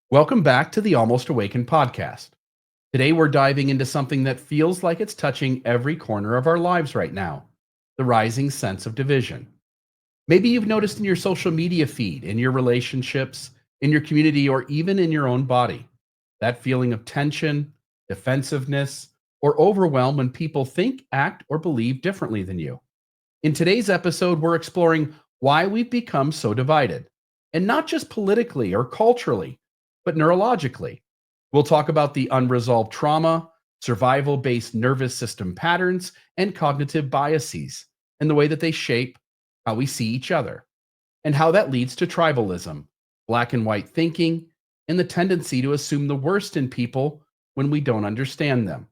Welcome back to the Almost Awakened podcast. Today, we're diving into something that feels like it's touching every corner of our lives right now: the rising sense of division. Maybe you've noticed in your social media feed, in your relationships, in your community, or even in your own body that feeling of tension, defensiveness, or overwhelm when people think, act, or believe differently than you. In today's episode, we're exploring why we've become so divided, and not just politically or culturally, but neurologically. We'll talk about the unresolved trauma, survival based nervous system patterns, and cognitive biases, and the way that they shape how we see each other, and how that leads to tribalism, black and white thinking, and the tendency to assume the worst in people when we don't understand them.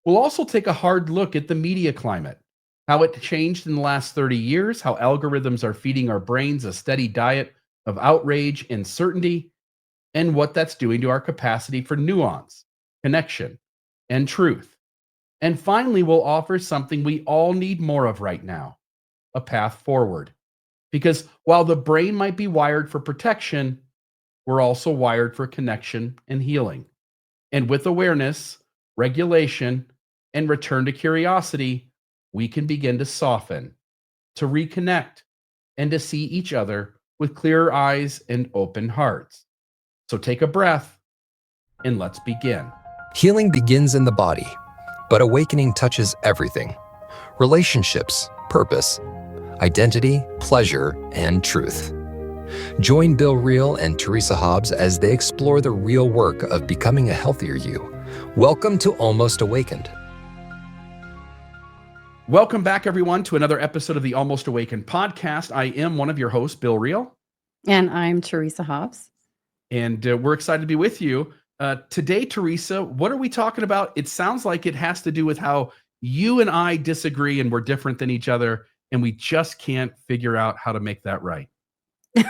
We'll also take a hard look at the media climate, how it changed in the last 30 years, how algorithms are feeding our brains a steady diet of outrage and certainty, and what that's doing to our capacity for nuance, connection, and truth. And finally, we'll offer something we all need more of right now: a path forward. Because while the brain might be wired for protection, we're also wired for connection and healing. And with awareness, regulation, and return to curiosity, we can begin to soften, to reconnect, and to see each other with clearer eyes and open hearts. So take a breath and let's begin. Healing begins in the body, but awakening touches everything: relationships, purpose, identity, pleasure, and truth. Join Bill Reel and Teresa Hobbs as they explore the real work of becoming a healthier you. Welcome to Almost Awakened. Welcome back, everyone, to another episode of the Almost Awakened podcast. I am one of your hosts, Bill Reel. And I'm Teresa Hobbs. And we're excited to be with you. Today, Teresa, what are we talking about? It sounds like it has to do with how you and I disagree and we're different than each other, and we just can't figure out how to make that right. You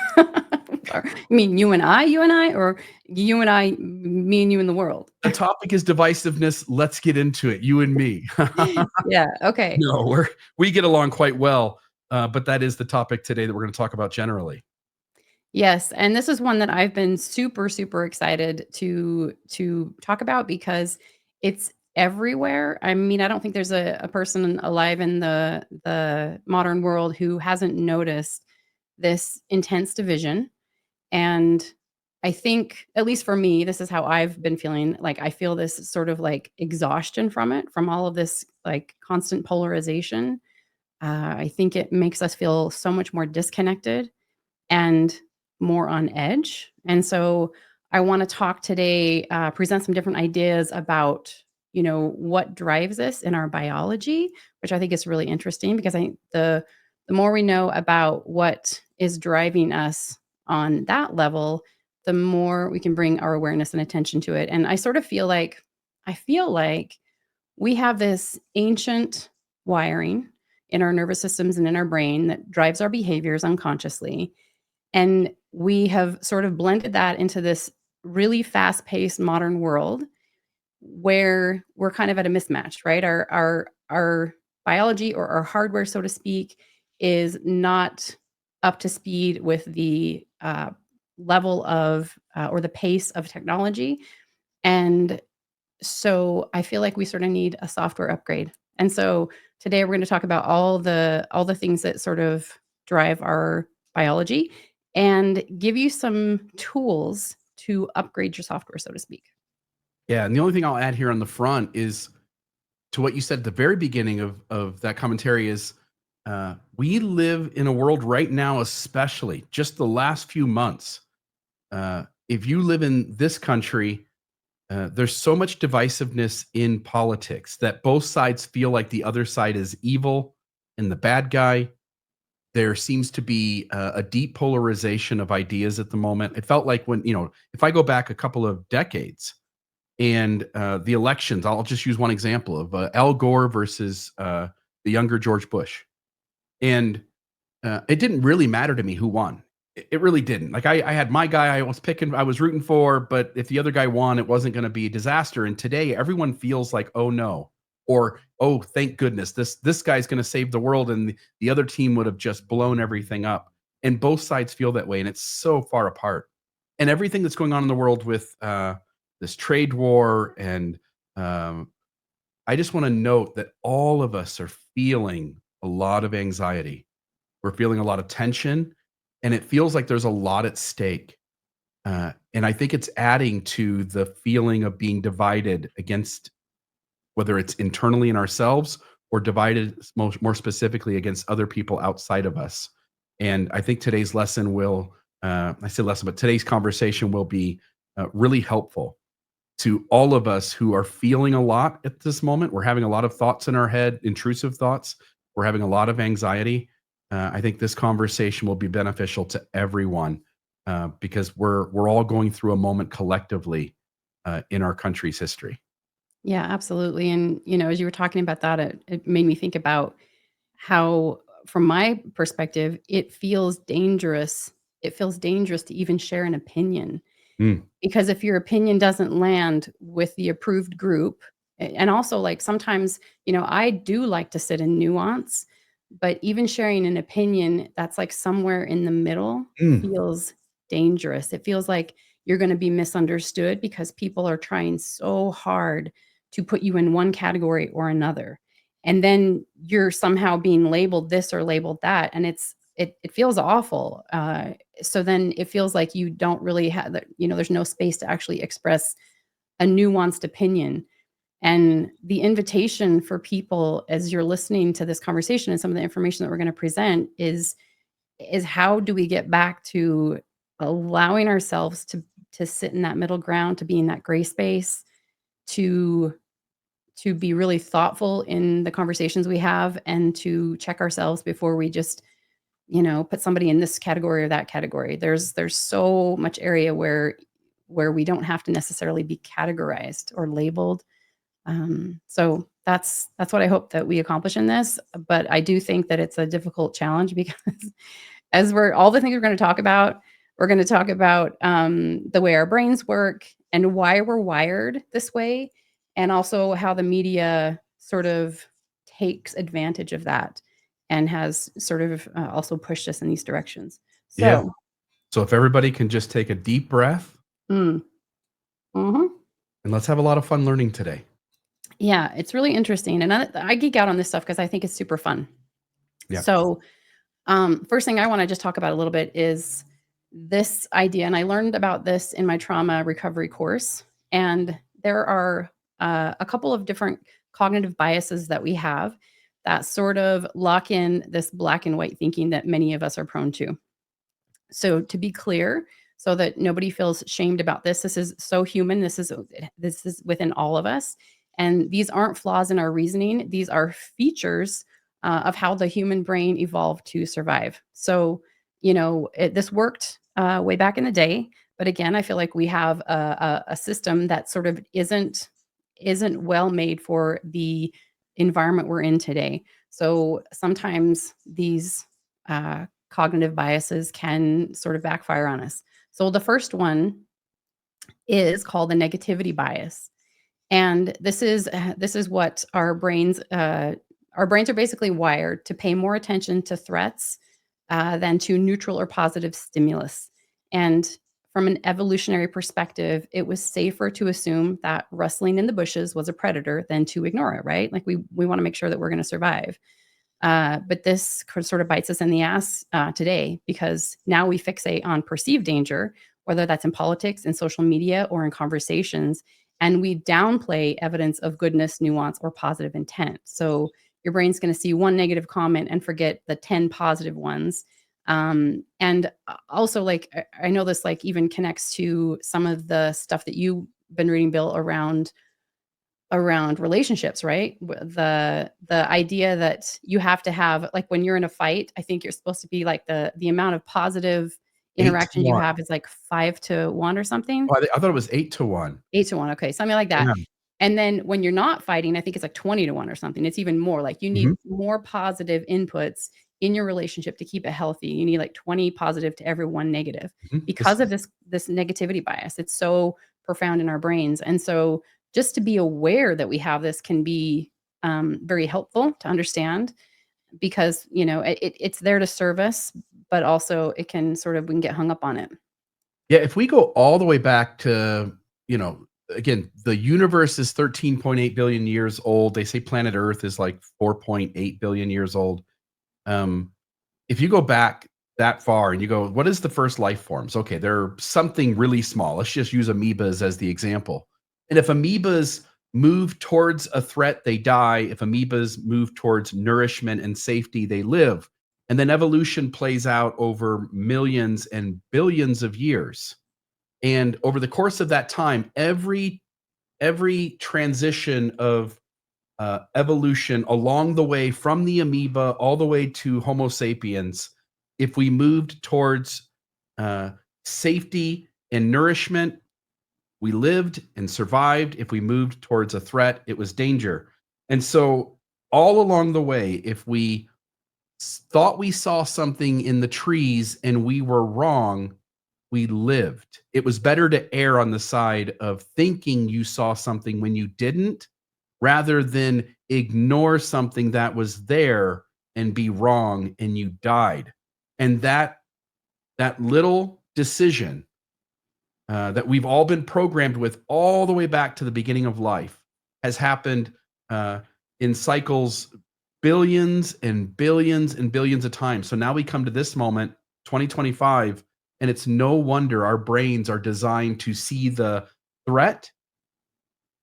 mean you and I, or you and I, me and you in the world? The topic is divisiveness. Let's get into it, you and me. Yeah, okay. No, we get along quite well, but that is the topic today that we're going to talk about generally. Yes, and this is one that I've been super, super excited to talk about because it's everywhere. I mean, I don't think there's a person alive in the modern world who hasn't noticed this intense division. And I think, at least for me, this is how I've been feeling. Like, I feel this sort of like exhaustion from it, from all of this like constant polarization. I think it makes us feel so much more disconnected and more on edge. And so I want to talk today, present some different ideas about, what drives this in our biology, which I think is really interesting because I think the more we know about what is driving us on that level, the more we can bring our awareness and attention to it. And I sort of feel like we have this ancient wiring in our nervous systems and in our brain that drives our behaviors unconsciously. And we have sort of blended that into this really fast-paced modern world where we're kind of at a mismatch, right? Our biology, or our hardware, so to speak, is not up to speed with the level of or the pace of technology. And so I feel like we sort of need a software upgrade. And so today we're going to talk about all the things that sort of drive our biology and give you some tools to upgrade your software, so to speak. Yeah, and the only thing I'll add here on the front is to what you said at the very beginning of that commentary is we live in a world right now, especially just the last few months. If you live in this country, there's so much divisiveness in politics that both sides feel like the other side is evil and the bad guy. There seems to be a deep polarization of ideas at the moment. It felt like when, if I go back a couple of decades and the elections, I'll just use one example of Al Gore versus the younger George Bush. And it didn't really matter to me who won. It really didn't. Like I had my guy I was rooting for, but if the other guy won, it wasn't going to be a disaster. And today everyone feels like, oh no, or, oh, thank goodness, this guy's going to save the world, and the other team would have just blown everything up. And both sides feel that way, and it's so far apart. and everything that's going on in the world with this trade war, and um, I just want to note that all of us are feeling a lot of anxiety. We're feeling a lot of tension, and it feels like there's a lot at stake. And I think it's adding to the feeling of being divided against, whether it's internally in ourselves or divided more specifically against other people outside of us. And I think today's lesson will, I say lesson, but today's conversation will be really helpful to all of us who are feeling a lot at this moment. We're having a lot of thoughts in our head, intrusive thoughts. We're having a lot of anxiety. I think this conversation will be beneficial to everyone because we're all going through a moment collectively in our country's history. Yeah, absolutely. And, as you were talking about that, it made me think about how, from my perspective, it feels dangerous. It feels dangerous to even share an opinion. Mm, Because if your opinion doesn't land with the approved group, and also, like, sometimes, I do like to sit in nuance, but even sharing an opinion that's, like, somewhere in the middle mm, feels dangerous. It feels like you're gonna be misunderstood because people are trying so hard to put you in one category or another, and then you're somehow being labeled this or labeled that, and it feels awful. So then it feels like you don't really have that, there's no space to actually express a nuanced opinion. And the invitation for people as you're listening to this conversation and some of the information that we're going to present is how do we get back to allowing ourselves to sit in that middle ground, to be in that gray space, to to be really thoughtful in the conversations we have, and to check ourselves before we just put somebody in this category or that category. There's so much area where we don't have to necessarily be categorized or labeled. So that's what I hope that we accomplish in this. But I do think that it's a difficult challenge because as we're all the things we're going to talk about the way our brains work and why we're wired this way, and also how the media sort of takes advantage of that and has sort of also pushed us in these directions. yeah. So, So if everybody can just take a deep breath, mm, mhm. and let's have a lot of fun learning today. Yeah, it's really interesting, and I geek out on this stuff because I think it's super fun. Yeah. So, first thing I want to just talk about a little bit is this idea, and I learned about this in my trauma recovery course. And there are a couple of different cognitive biases that we have that sort of lock in this black and white thinking that many of us are prone to. So to be clear, so that nobody feels shamed about this, this is so human. This is within all of us, and these aren't flaws in our reasoning. These are features of how the human brain evolved to survive. So this worked way back in the day, but again, I feel like we have a system that sort of isn't well made for the environment we're in today. So sometimes these cognitive biases can sort of backfire on us. So the first one is called the negativity bias. And this is what our brains are basically wired to pay more attention to threats than to neutral or positive stimulus. And from an evolutionary perspective, it was safer to assume that rustling in the bushes was a predator than to ignore it, right? Like we want to make sure that we're going to survive. But this sort of bites us in the ass today because now we fixate on perceived danger, whether that's in politics, in social media, or in conversations, and we downplay evidence of goodness, nuance, or positive intent. So your brain's going to see one negative comment and forget the 10 positive ones. And also, like, I know this, like, even connects to some of the stuff that you've been reading, Bill, around relationships, right? The idea that you have to have, like, when you're in a fight, I think you're supposed to be like the amount of positive 8 to interactions you 1. have is like 5 to 1 or something. Oh, I thought it was 8 to 1. 8 to 1, okay, something like that. Yeah. And then when you're not fighting, I think it's like 20 to 1 or something. It's even more, like, you Mhm, need more positive inputs in your relationship to keep it healthy. You need like 20 positive to every 1 negative mhm. because of this negativity bias. It's so profound in our brains. And so just to be aware that we have this can be very helpful to understand because, it's there to serve us, but also it can sort of, we can get hung up on it. Yeah, if we go all the way back to, again, the universe is 13.8 billion years old. They say planet Earth is like 4.8 billion years old. Um, if you go back that far and you go, what is the first life forms? Okay, they're something really small. Let's just use amoebas as the example. And if amoebas move towards a threat, they die. If amoebas move towards nourishment and safety, they live. And then evolution plays out over millions and billions of years. And over the course of that time, every transition of evolution along the way from the amoeba all the way to Homo sapiens, if we moved towards uh, safety and nourishment, we lived and survived. If we moved towards a threat, it was danger. And so, all along the way, if we thought we saw something in the trees and we were wrong, we lived. It was better to err on the side of thinking you saw something when you didn't, rather than ignore something that was there and be wrong and you died. And that little decision that we've all been programmed with all the way back to the beginning of life has happened uh, in cycles billions and billions and billions of times. So now we come to this moment, 2025, and it's no wonder our brains are designed to see the threat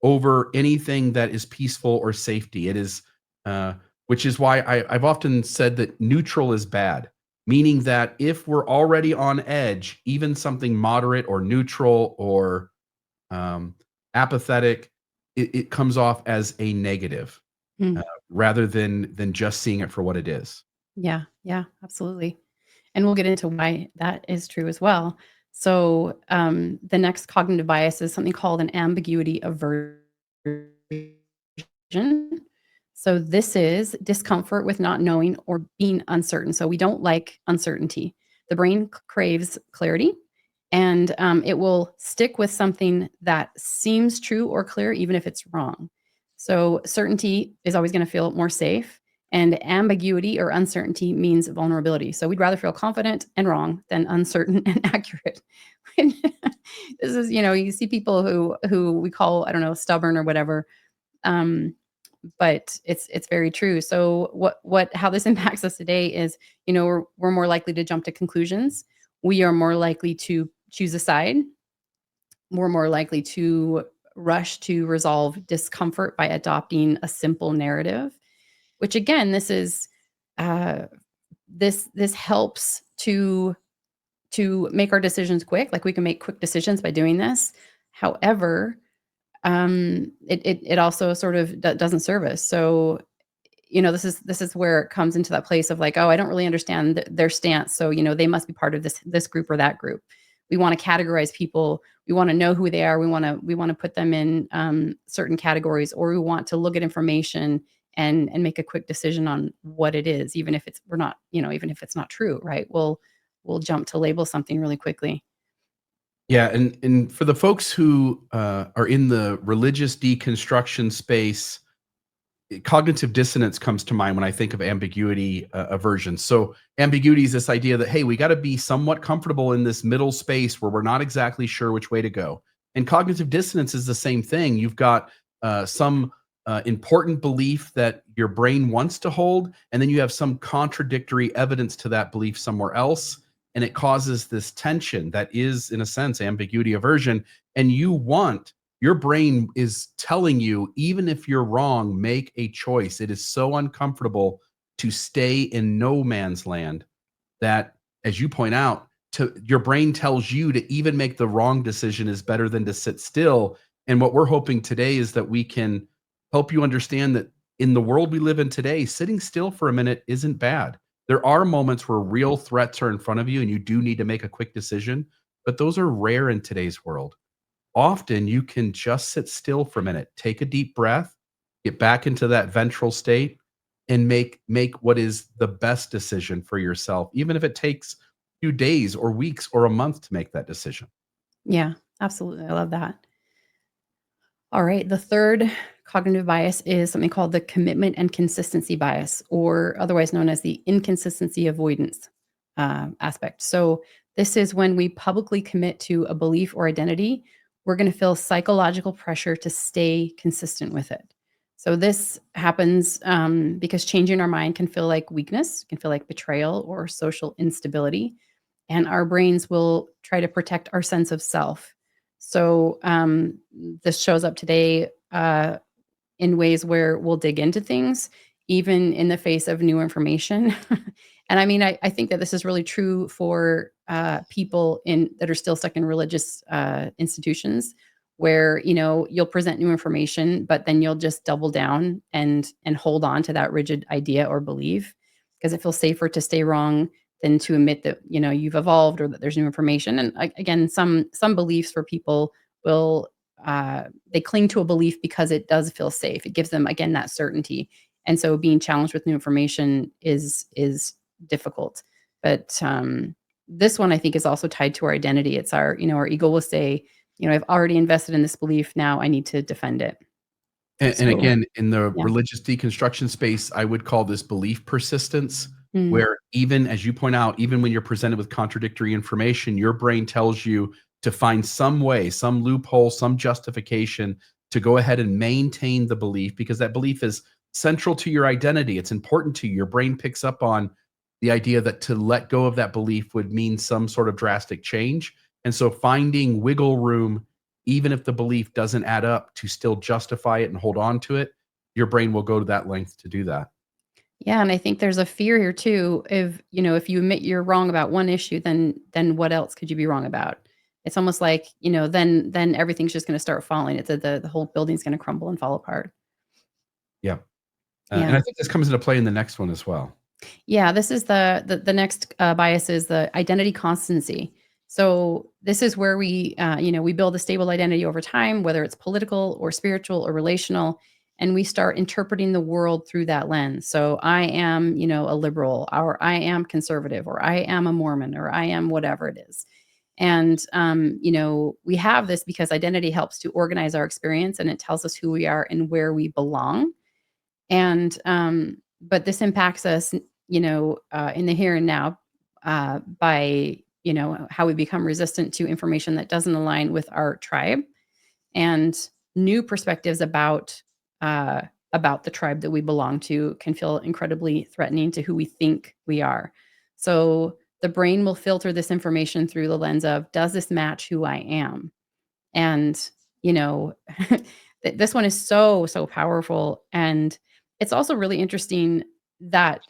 over anything that is peaceful or safety. It is, which is why I've often said that neutral is bad, meaning that if we're already on edge, even something moderate or neutral or um, apathetic, it comes off as a negative Mm. rather than just seeing it for what it is. Yeah, yeah, absolutely. And we'll get into why that is true as well. So, the next cognitive bias is something called an ambiguity aversion. So, this is discomfort with not knowing or being uncertain. So, we don't like uncertainty. The brain craves clarity, and it will stick with something that seems true or clear, even if it's wrong. So, certainty is always going to feel more safe, and ambiguity or uncertainty means vulnerability. So, we'd rather feel confident and wrong than uncertain and accurate. This is, you see people who we call, I don't know, stubborn or whatever. Um, but it's very true. So what how this impacts us today is, we're more likely to jump to conclusions. We are more likely to choose a side. We're more likely to rush to resolve discomfort by adopting a simple narrative, which again, this is uh, this helps to make our decisions quick. Like we can make quick decisions by doing this. However, it also sort of doesn't serve us. So, this is where it comes into that place of like, oh, I don't really understand their stance. So, they must be part of this group or that group. We want to categorize people. We want to know who they are. We want to put them in certain categories, or we want to look at information and make a quick decision on what it is, even if we're not, even if it's not true, right? We'll jump to label something really quickly. Yeah, and for the folks who are in the religious deconstruction space, cognitive dissonance comes to mind when I think of ambiguity aversion. So ambiguity is this idea that, hey, we got to be somewhat comfortable in this middle space where we're not exactly sure which way to go. And cognitive dissonance is the same thing. You've got some important belief that your brain wants to hold, and then you have some contradictory evidence to that belief somewhere else. And it causes this tension that is, in a sense, ambiguity aversion. And your brain is telling you, even if you're wrong, make a choice. It is so uncomfortable to stay in no man's land that, as you point out, your brain tells you to even make the wrong decision is better than to sit still. And what we're hoping today is that we can help you understand that in the world we live in today, sitting still for a minute isn't bad. There are moments where real threats are in front of you and you do need to make a quick decision, but those are rare in today's world. Often you can just sit still for a minute, take a deep breath, get back into that ventral state, and make what is the best decision for yourself, even if it takes a few days or weeks or a month to make that decision. Yeah, absolutely. I love that. All right. The third cognitive bias is something called the commitment and consistency bias, or otherwise known as the inconsistency avoidance aspect. So, This is when we publicly commit to a belief or identity, we're going to feel psychological pressure to stay consistent with it. So this happens because changing our mind can feel like weakness, can feel like betrayal or social instability, and our brains will try to protect our sense of self. So this shows up today in ways where we'll dig into things, even in the face of new information. And I mean, I think that this is really true for people in that are still stuck in religious institutions, where you'll present new information, but then you'll just double down and hold on to that rigid idea or belief because it feels safer to stay wrong than to admit that you've evolved or that there's new information. And again, some beliefs for people will they cling to a belief because it does feel safe. It gives them again that certainty, and so being challenged with new information is difficult. But this one I think is also tied to our identity. It's our ego will say, I've already invested in this belief. Now I need to defend it. And So again, in the yeah. religious deconstruction space, I would call this belief persistence, Mm, where even as you point out, even when you're presented with contradictory information, your brain tells you to find some way, some loophole, some justification to go ahead and maintain the belief because that belief is central to your identity. It's important to you. Your brain picks up on the idea that to let go of that belief would mean some sort of drastic change. And so finding wiggle room, even if the belief doesn't add up, to still justify it and hold on to it, your brain will go to that length to do that. yeah, and I think there's a fear here too. If you admit you're wrong about one issue, then what else could you be wrong about? It's almost like then everything's just going to start falling. It's the whole building's going to crumble and fall apart. Yeah. And Yeah. I think this comes into play in the next one as well. Yeah, this is the next bias is the identity constancy. So this is where we build a stable identity over time, whether it's political or spiritual or relational, and we start interpreting the world through that lens. So I am, a liberal, or I am conservative, or I am a Mormon, or I am whatever it is. And we have this because identity helps to organize our experience, and it tells us who we are and where we belong. And but this impacts us in the here and now by how we become resistant to information that doesn't align with our tribe and new perspectives about the tribe that we belong to can feel incredibly threatening to who we think we are. So the brain will filter this information through the lens of, does this match who I am? And, you know, this one is so powerful. And it's also really interesting that,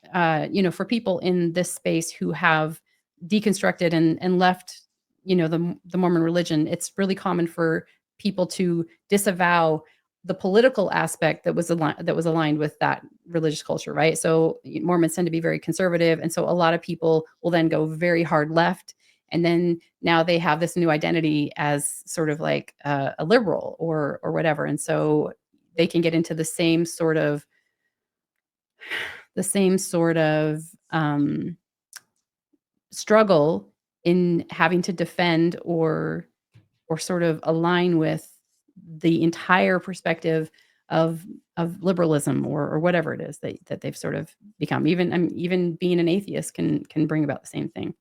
for people in this space who have deconstructed and left, the Mormon religion, it's really common for people to disavow the political aspect that was aligned with that religious culture, right? So Mormons tend to be very conservative, and so a lot of people will then go very hard left, and then now they have this new identity as sort of like a liberal or whatever, and so they can get into the same sort of struggle in having to defend or sort of align with the entire perspective of liberalism or whatever it is that they've sort of become. Even being an atheist can bring about the same thing.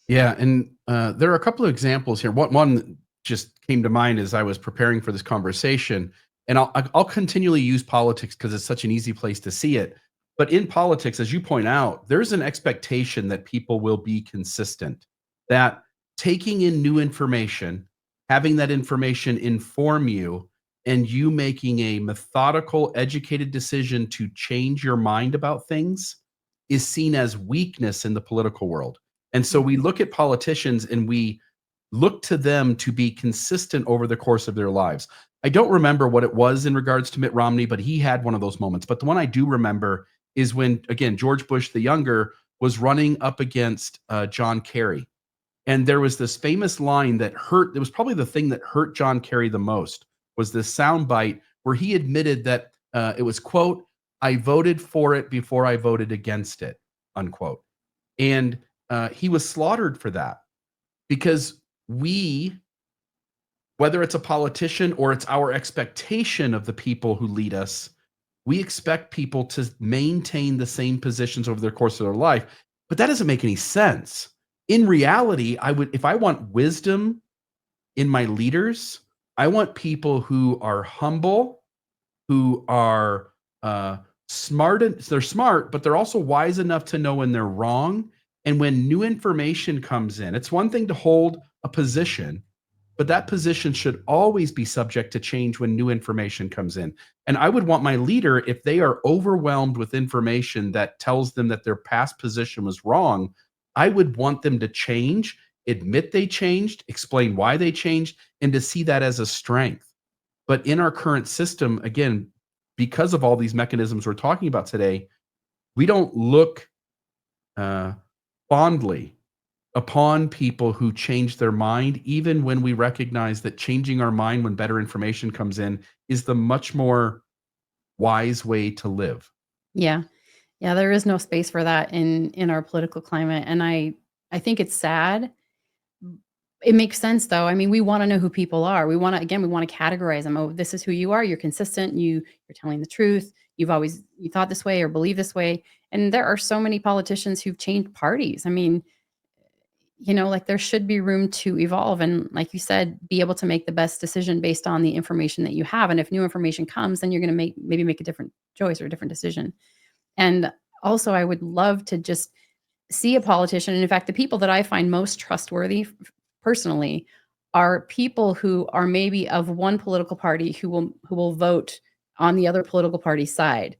Yeah, and there are a couple of examples here. One that just came to mind as I was preparing for this conversation, and I'll continually use politics because it's such an easy place to see it. But in politics, as you point out, there's an expectation that people will be consistent, that taking in new information, having that information inform you, and you making a methodical, educated decision to change your mind about things is seen as weakness in the political world. And so we look at politicians and we look to them to be consistent over the course of their lives. I don't remember what it was in regards to Mitt Romney, but he had one of those moments. But the one I do remember is when, again, George Bush the younger was running up against John Kerry. And there was this famous line that hurt. It was probably the thing that hurt John Kerry the most was this soundbite where he admitted that it was, quote, "I voted for it before I voted against it," unquote. And he was slaughtered for that because we, whether it's a politician or it's our expectation of the people who lead us, we expect people to maintain the same positions over the course of their life. But that doesn't make any sense In reality, if I want wisdom in my leaders, I want people who are humble, who are smart. And they're smart, but they're also wise enough to know when they're wrong. And when new information comes in, it's one thing to hold a position, but that position should always be subject to change when new information comes in. And I would want my leader, if they are overwhelmed with information that tells them that their past position was wrong, I would want them to change, admit they changed, explain why they changed, and to see that as a strength. But in our current system, again, because of all these mechanisms we're talking about today, we don't look uh, fondly upon people who change their mind, even when we recognize that changing our mind when better information comes in is the much more wise way to live. Yeah. Yeah, there is no space for that in our political climate, and I think it's sad. It makes sense though. I mean, we wanna know who people are. We wanna categorize them. "Oh, this is who you are. You're consistent. You're telling the truth. You thought this way or believe this way." And there are so many politicians who've changed parties. I mean, like, there should be room to evolve and, like you said, be able to make the best decision based on the information that you have, and if new information comes, then you're gonna maybe make a different choice or a different decision. And also, I would love to just see a politician, and in fact, the people that I find most trustworthy personally are people who are maybe of one political party who will vote on the other political party side,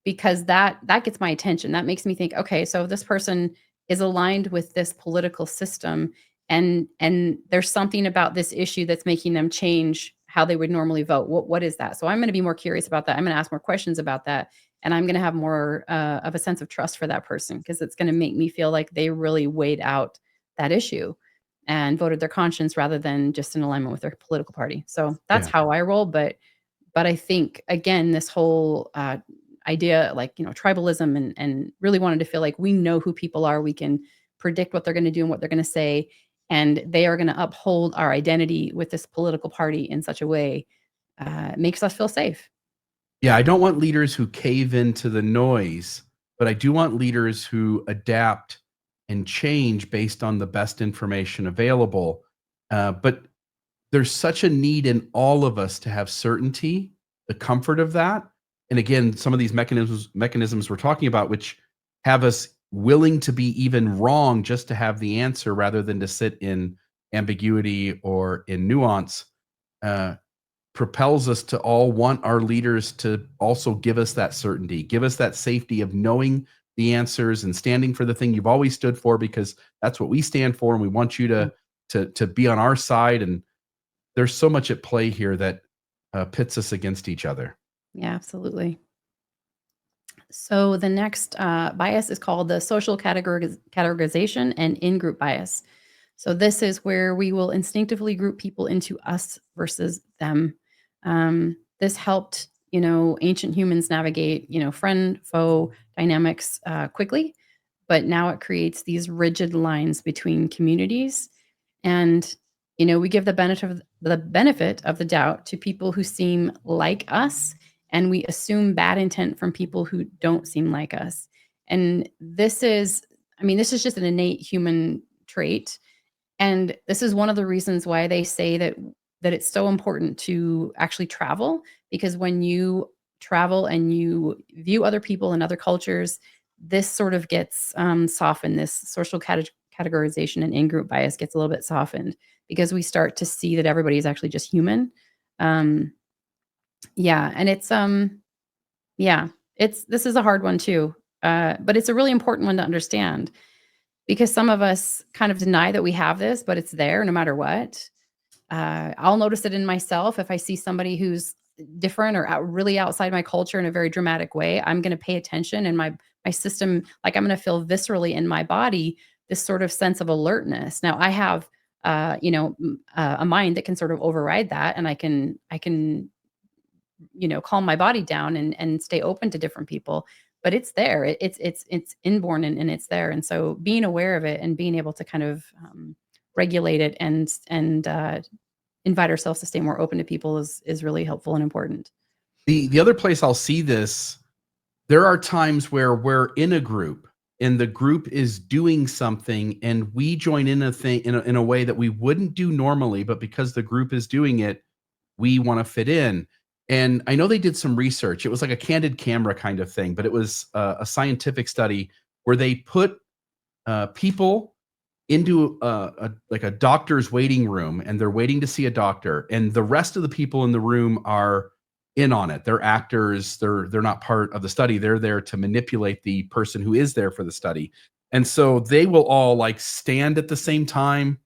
because that gets my attention. That makes me think, okay, so this person is aligned with this political system, and there's something about this issue that's making them change how they would normally vote. What is that? So I'm going to be more curious about that. I'm going to ask more questions about that, and I'm going to have more of a sense of trust for that person, because it's going to make me feel like they really weighed out that issue and voted their conscience rather than just in alignment with their political party. So that's Yeah. how I roll. But I think, again, this whole idea, like, tribalism, and really wanted to feel like we know who people are. We can predict what they're going to do and what they're going to say, and they are going to uphold our identity with this political party in such a way makes us feel safe. Yeah, I don't want leaders who cave into the noise, but I do want leaders who adapt and change based on the best information available. But there's such a need in all of us to have certainty, the comfort of that. And again, some of these mechanisms we're talking about, which have us willing to be even wrong just to have the answer rather than to sit in ambiguity or in nuance, uh, propels us to all want our leaders to also give us that certainty, give us that safety of knowing the answers and standing for the thing you've always stood for, because that's what we stand for, and we want you Yeah, to be on our side. And there's so much at play here that pits us against each other. yeah, absolutely. So the next bias is called the social categorization and in-group bias. So this is where we will instinctively group people into us versus them. This helped, ancient humans navigate, friend foe dynamics quickly, but now it creates these rigid lines between communities. And we give the benefit of the doubt to people who seem like us, and we assume bad intent from people who don't seem like us. And this is just an innate human trait, and this is one of the reasons why they say that it's so important to actually travel, because when you travel and you view other people and other cultures, this sort of gets softened. This social categorization and in-group bias gets a little bit softened, because we start to see that everybody is actually just human. Um, yeah, and yeah, this is a hard one too, but it's a really important one to understand, because some of us kind of deny that we have this, but it's there no matter what. I'll notice it in myself if I see somebody who's different or really outside my culture in a very dramatic way. I'm going to pay attention, and my system, like, I'm going to feel viscerally in my body this sort of sense of alertness. Now I have, a mind that can sort of override that, and I can calm my body down and stay open to different people. But it's there. It's inborn, and it's there. And so being aware of it and being able to kind of regulate it and invite ourselves to stay more open to people is really helpful and important. The other place I'll see this, there are times where we're in a group and the group is doing something and we join in a thing in a way that we wouldn't do normally, but because the group is doing it, we want to fit in. And I know they did some research. It was like a candid camera kind of thing, but it was a scientific study where they put people into like a doctor's waiting room, and they're waiting to see a doctor, and the rest of the people in the room are in on it. They're actors. They're not part of the study. They're there to manipulate the person who is there for the study. And so they will all like stand at the same time,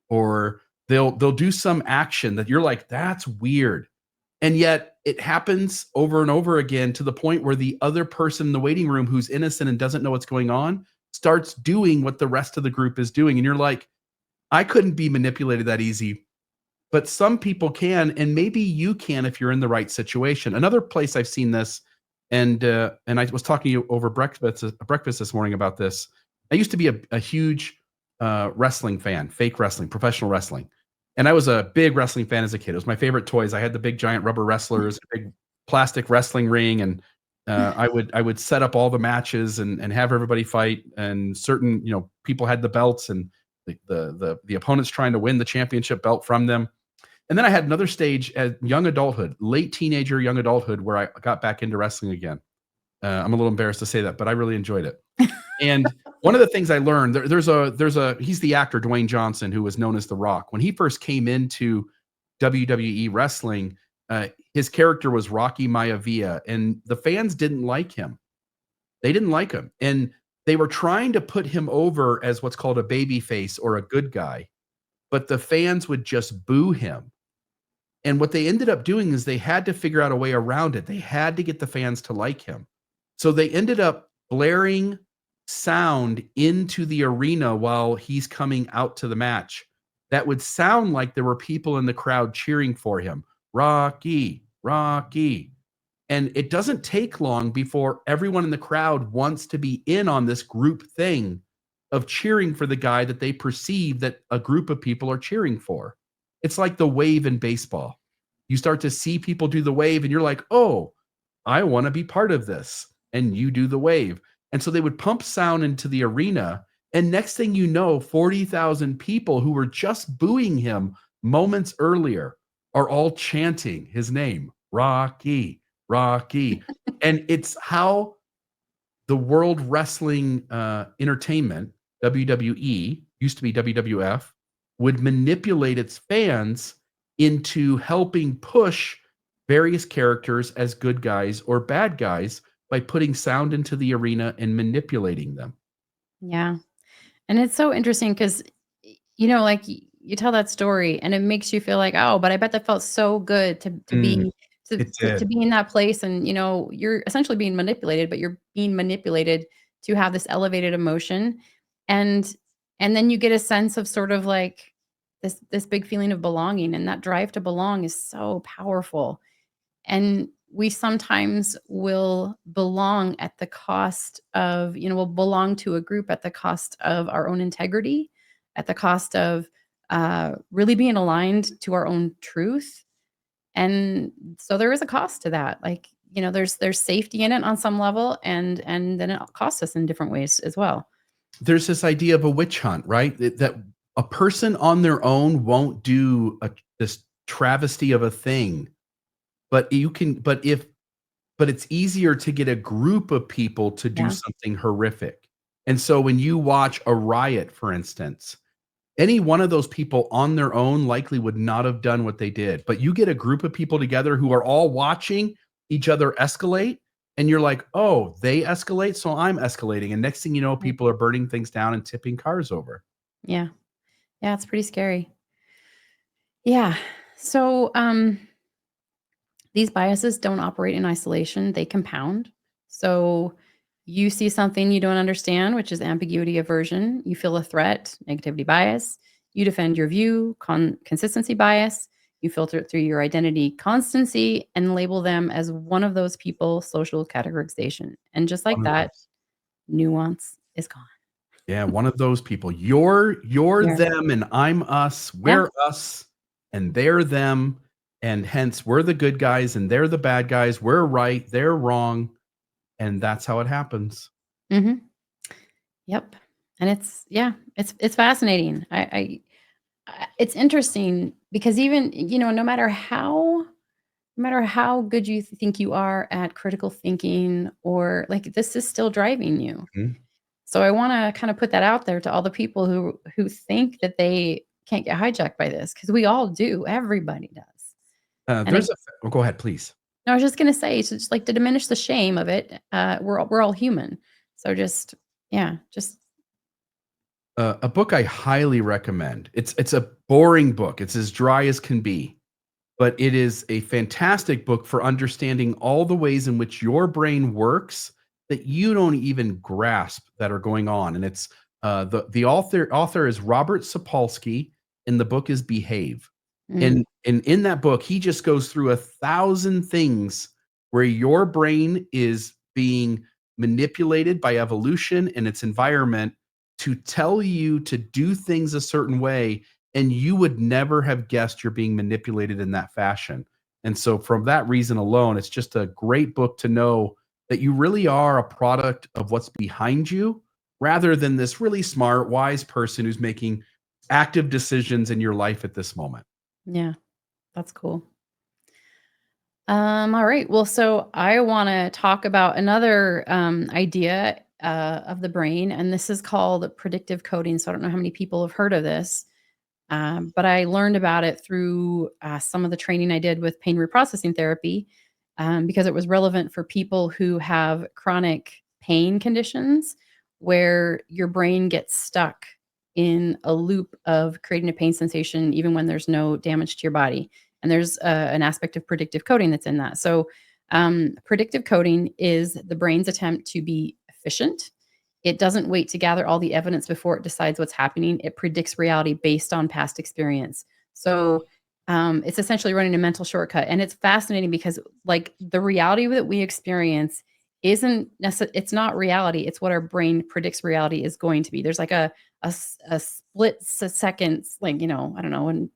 or they'll do some action that you're like, that's weird. And yet it happens over and over again to the point where the other person in the waiting room who's innocent and doesn't know what's going on starts doing what the rest of the group is doing. And you're like, I couldn't be manipulated that easy, but some people can, and maybe you can if you're in the right situation. Another place I've seen this, and I was talking to you over breakfast this morning about this. I used to be a huge wrestling fan, fake wrestling, professional wrestling. And I was a big wrestling fan as a kid. It was my favorite toys. I had the big giant rubber wrestlers, a big plastic wrestling ring, and I would set up all the matches and have everybody fight. And certain people had the belts, and the opponents trying to win the championship belt from them. And then I had another stage at young adulthood, late teenager, young adulthood, where I got back into wrestling again. I'm a little embarrassed to say that, but I really enjoyed it. And one of the things I learned, he's the actor, Dwayne Johnson, who was known as The Rock. When he first came into WWE wrestling, his character was Rocky Maivia, and the fans didn't like him. They didn't like him. And they were trying to put him over as what's called a baby face or a good guy, but the fans would just boo him. And what they ended up doing is they had to figure out a way around it. They had to get the fans to like him. So they ended up blaring sound into the arena while he's coming out to the match that would sound like there were people in the crowd cheering for him. Rocky, Rocky. And it doesn't take long before everyone in the crowd wants to be in on this group thing of cheering for the guy that they perceive that a group of people are cheering for. It's like the wave in baseball. You start to see people do the wave and you're like, oh, I want to be part of this. And you do the wave. And so they would pump sound into the arena. And next thing you know, 40,000 people who were just booing him moments earlier are all chanting his name, Rocky, Rocky. And it's how the World Wrestling Entertainment, WWE, used to be WWF, would manipulate its fans into helping push various characters as good guys or bad guys by putting sound into the arena and manipulating them. Yeah. And it's so interesting because, like you tell that story and it makes you feel like, oh, but I bet that felt so good to be to be in that place. And, you're essentially being manipulated, but you're being manipulated to have this elevated emotion. And then you get a sense of sort of like this big feeling of belonging. And that drive to belong is so powerful. And we sometimes will belong at the cost of, we'll belong to a group at the cost of our own integrity, at the cost of really being aligned to our own truth. And so there is a cost to that. Like, there's safety in it on some level, and then it costs us in different ways as well. There's this idea of a witch hunt, right? That a person on their own won't do this travesty of a thing. But it's easier to get a group of people to do something horrific. And so when you watch a riot, for instance, any one of those people on their own likely would not have done what they did. But you get a group of people together who are all watching each other escalate, and you're like, oh, they escalate, so I'm escalating. And next thing you know, people are burning things down and tipping cars over. Yeah. Yeah, it's pretty scary. Yeah. So, these biases don't operate in isolation, they compound. So you see something you don't understand, which is ambiguity, aversion. You feel a threat, negativity bias. You defend your view, consistency bias. You filter it through your identity, constancy, and label them as one of those people, social categorization. And just like that, nuance is gone. Yeah, one of those people. You're them and I'm us. We're us and they're them. And hence, we're the good guys and they're the bad guys. We're right, they're wrong. And that's how it happens. Mm-hmm. Yep. And it's fascinating. It's interesting because even, no matter how good you think you are at critical thinking, or like, this is still driving you. Mhm. So I want to kind of put that out there to all the people who think that they can't get hijacked by this, because we all do. Everybody does. And There's a oh, go ahead, please. no, I was just gonna say, so just like to diminish the shame of it, we're all human. So just, yeah, just A book I highly recommend. It's a boring book. It's as dry as can be, but it is a fantastic book for understanding all the ways in which your brain works that you don't even grasp that are going on. And it's the author is Robert Sapolsky, and the book is Behave. mm, And in that book, he just goes through 1,000 things where your brain is being manipulated by evolution and its environment to tell you to do things a certain way, and you would never have guessed you're being manipulated in that fashion. And so, from that reason alone, it's just a great book to know that you really are a product of what's behind you, rather than this really smart, wise person who's making active decisions in your life at this moment. yeah, that's cool. All right. Well, so I want to talk about another idea of the brain, and this is called predictive coding. So I don't know how many people have heard of this, but I learned about it through some of the training I did with pain reprocessing therapy, because it was relevant for people who have chronic pain conditions where your brain gets stuck in a loop of creating a pain sensation even when there's no damage to your body. And there's an aspect of predictive coding that's in that. So, predictive coding is the brain's attempt to be efficient. It doesn't wait to gather all the evidence before it decides what's happening. It predicts reality based on past experience. So, it's essentially running a mental shortcut. And it's fascinating because, like, the reality that we experience it's not reality. It's what our brain predicts reality is going to be. There's like a split seconds, like, I don't know when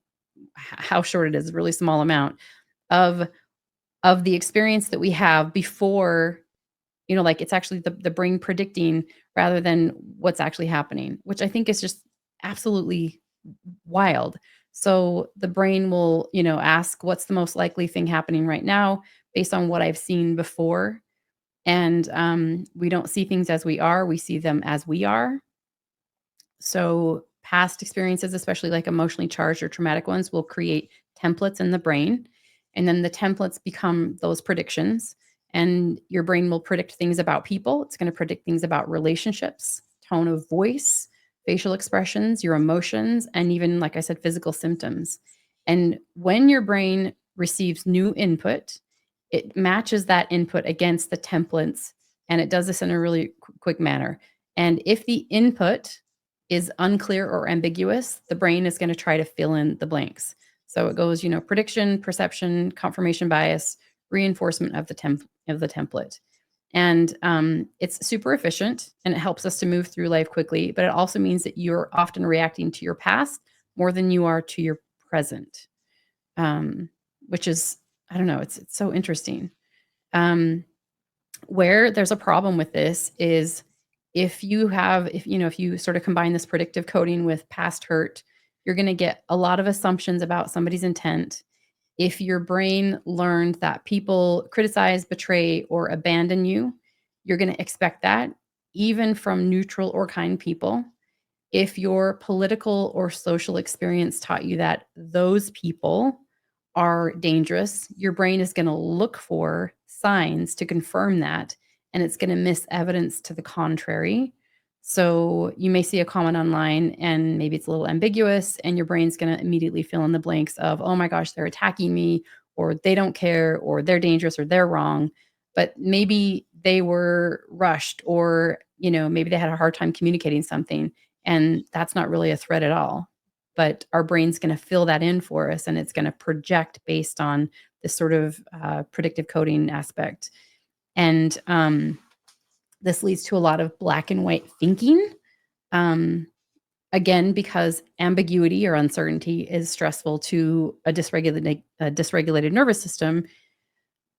how short it is, a really small amount of the experience that we have before, like, it's actually the brain predicting rather than what's actually happening, which I think is just absolutely wild. So the brain will, ask what's the most likely thing happening right now based on what I've seen before. And we don't see things as we are, we see them as we are. So past experiences, especially like emotionally charged or traumatic ones, will create templates in the brain. And then the templates become those predictions. And your brain will predict things about people. It's going to predict things about relationships, tone of voice, facial expressions, your emotions, and even, like I said, physical symptoms. And when your brain receives new input, it matches that input against the templates. And it does this in a really quick manner. And if the input is unclear or ambiguous, the brain is going to try to fill in the blanks. So it goes, prediction, perception, confirmation bias, reinforcement of the template. And it's super efficient, and it helps us to move through life quickly. But it also means that you're often reacting to your past more than you are to your present, um, which is, I don't know, it's so interesting. Um, where there's a problem with this is if you sort of combine this predictive coding with past hurt, you're going to get a lot of assumptions about somebody's intent. If your brain learned that people criticize, betray, or abandon you, you're going to expect that even from neutral or kind people. If your political or social experience taught you that those people are dangerous, your brain is going to look for signs to confirm that, and it's going to miss evidence to the contrary. So you may see a comment online and maybe it's a little ambiguous, and your brain's going to immediately fill in the blanks of, oh my gosh, they're attacking me, or they don't care, or they're dangerous, or they're wrong. But maybe they were rushed, or, maybe they had a hard time communicating something, and that's not really a threat at all. But our brain's going to fill that in for us, and it's going to project based on this sort of predictive coding aspect. And this leads to a lot of black and white thinking. Um, Again, because ambiguity or uncertainty is stressful to a dysregulated nervous system,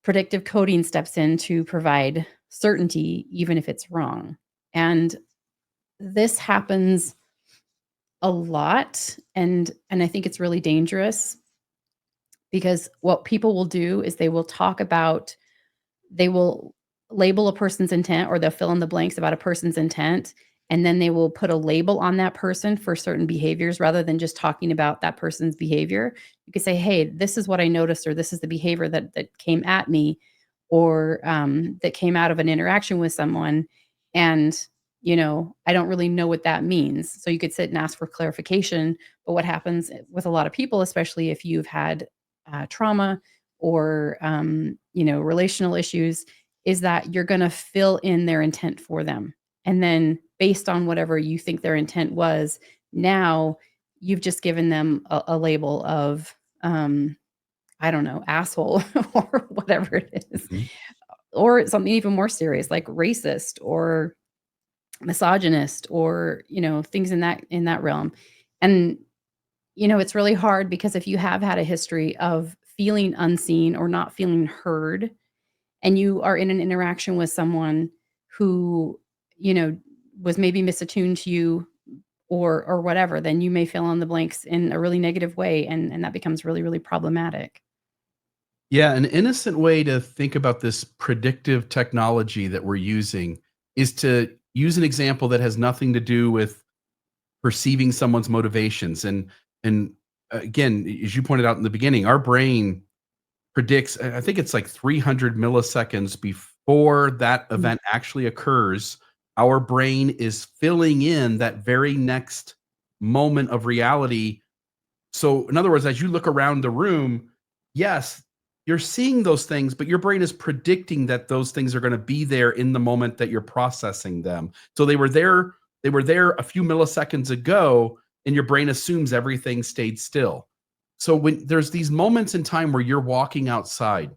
predictive coding steps in to provide certainty, even if it's wrong. And this happens a lot, and I think it's really dangerous because what people will do is they will label a person's intent, or they'll fill in the blanks about a person's intent, and then they will put a label on that person for certain behaviors rather than just talking about that person's behavior. You could say, "Hey, this is what I noticed," or "This is the behavior that came at me," or that came out of an interaction with someone, and I don't really know what that means. So you could sit and ask for clarification. But what happens with a lot of people, especially if you've had trauma or relational issues, is that you're going to fill in their intent for them. And then based on whatever you think their intent was, now you've just given them a label of, I don't know, asshole or whatever it is, Mhm. or something even more serious like racist or misogynist, or things in that realm. And it's really hard because if you have had a history of feeling unseen or not feeling heard, and you are in an interaction with someone who, you know, was maybe misattuned to you, or whatever, then you may fill in the blanks in a really negative way, and that becomes really, really problematic. Yeah, an innocent way to think about this predictive technology that we're using is to use an example that has nothing to do with perceiving someone's motivations. And again, as you pointed out in the beginning, our brain predicts, I think it's like 300 milliseconds before that Mm. event actually occurs. Our brain is filling in that very next moment of reality. So, in other words, as you look around the room, yes, you're seeing those things, but your brain is predicting that those things are going to be there in the moment that you're processing them. So they were there a few milliseconds ago, and your brain assumes everything stayed still. So when there's these moments in time where you're walking outside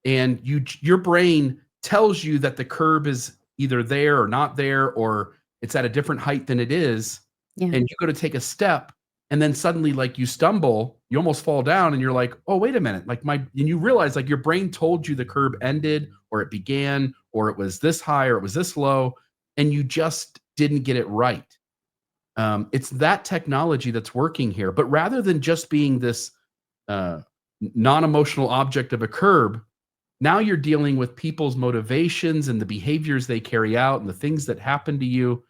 and your brain tells you that the curb is either there or not there, or it's at a different height than it is, Yeah. and you go to take a step, and then suddenly, like, you stumble, you almost fall down, and you're like, "Oh, wait a minute." And you realize, like, your brain told you the curb ended or it began or it was this high or it was this low, and you just didn't get it right. It's that technology that's working here. But rather than just being this uh, non-emotional object of a curb, now you're dealing with people's motivations and the behaviors they carry out and the things that happen to you.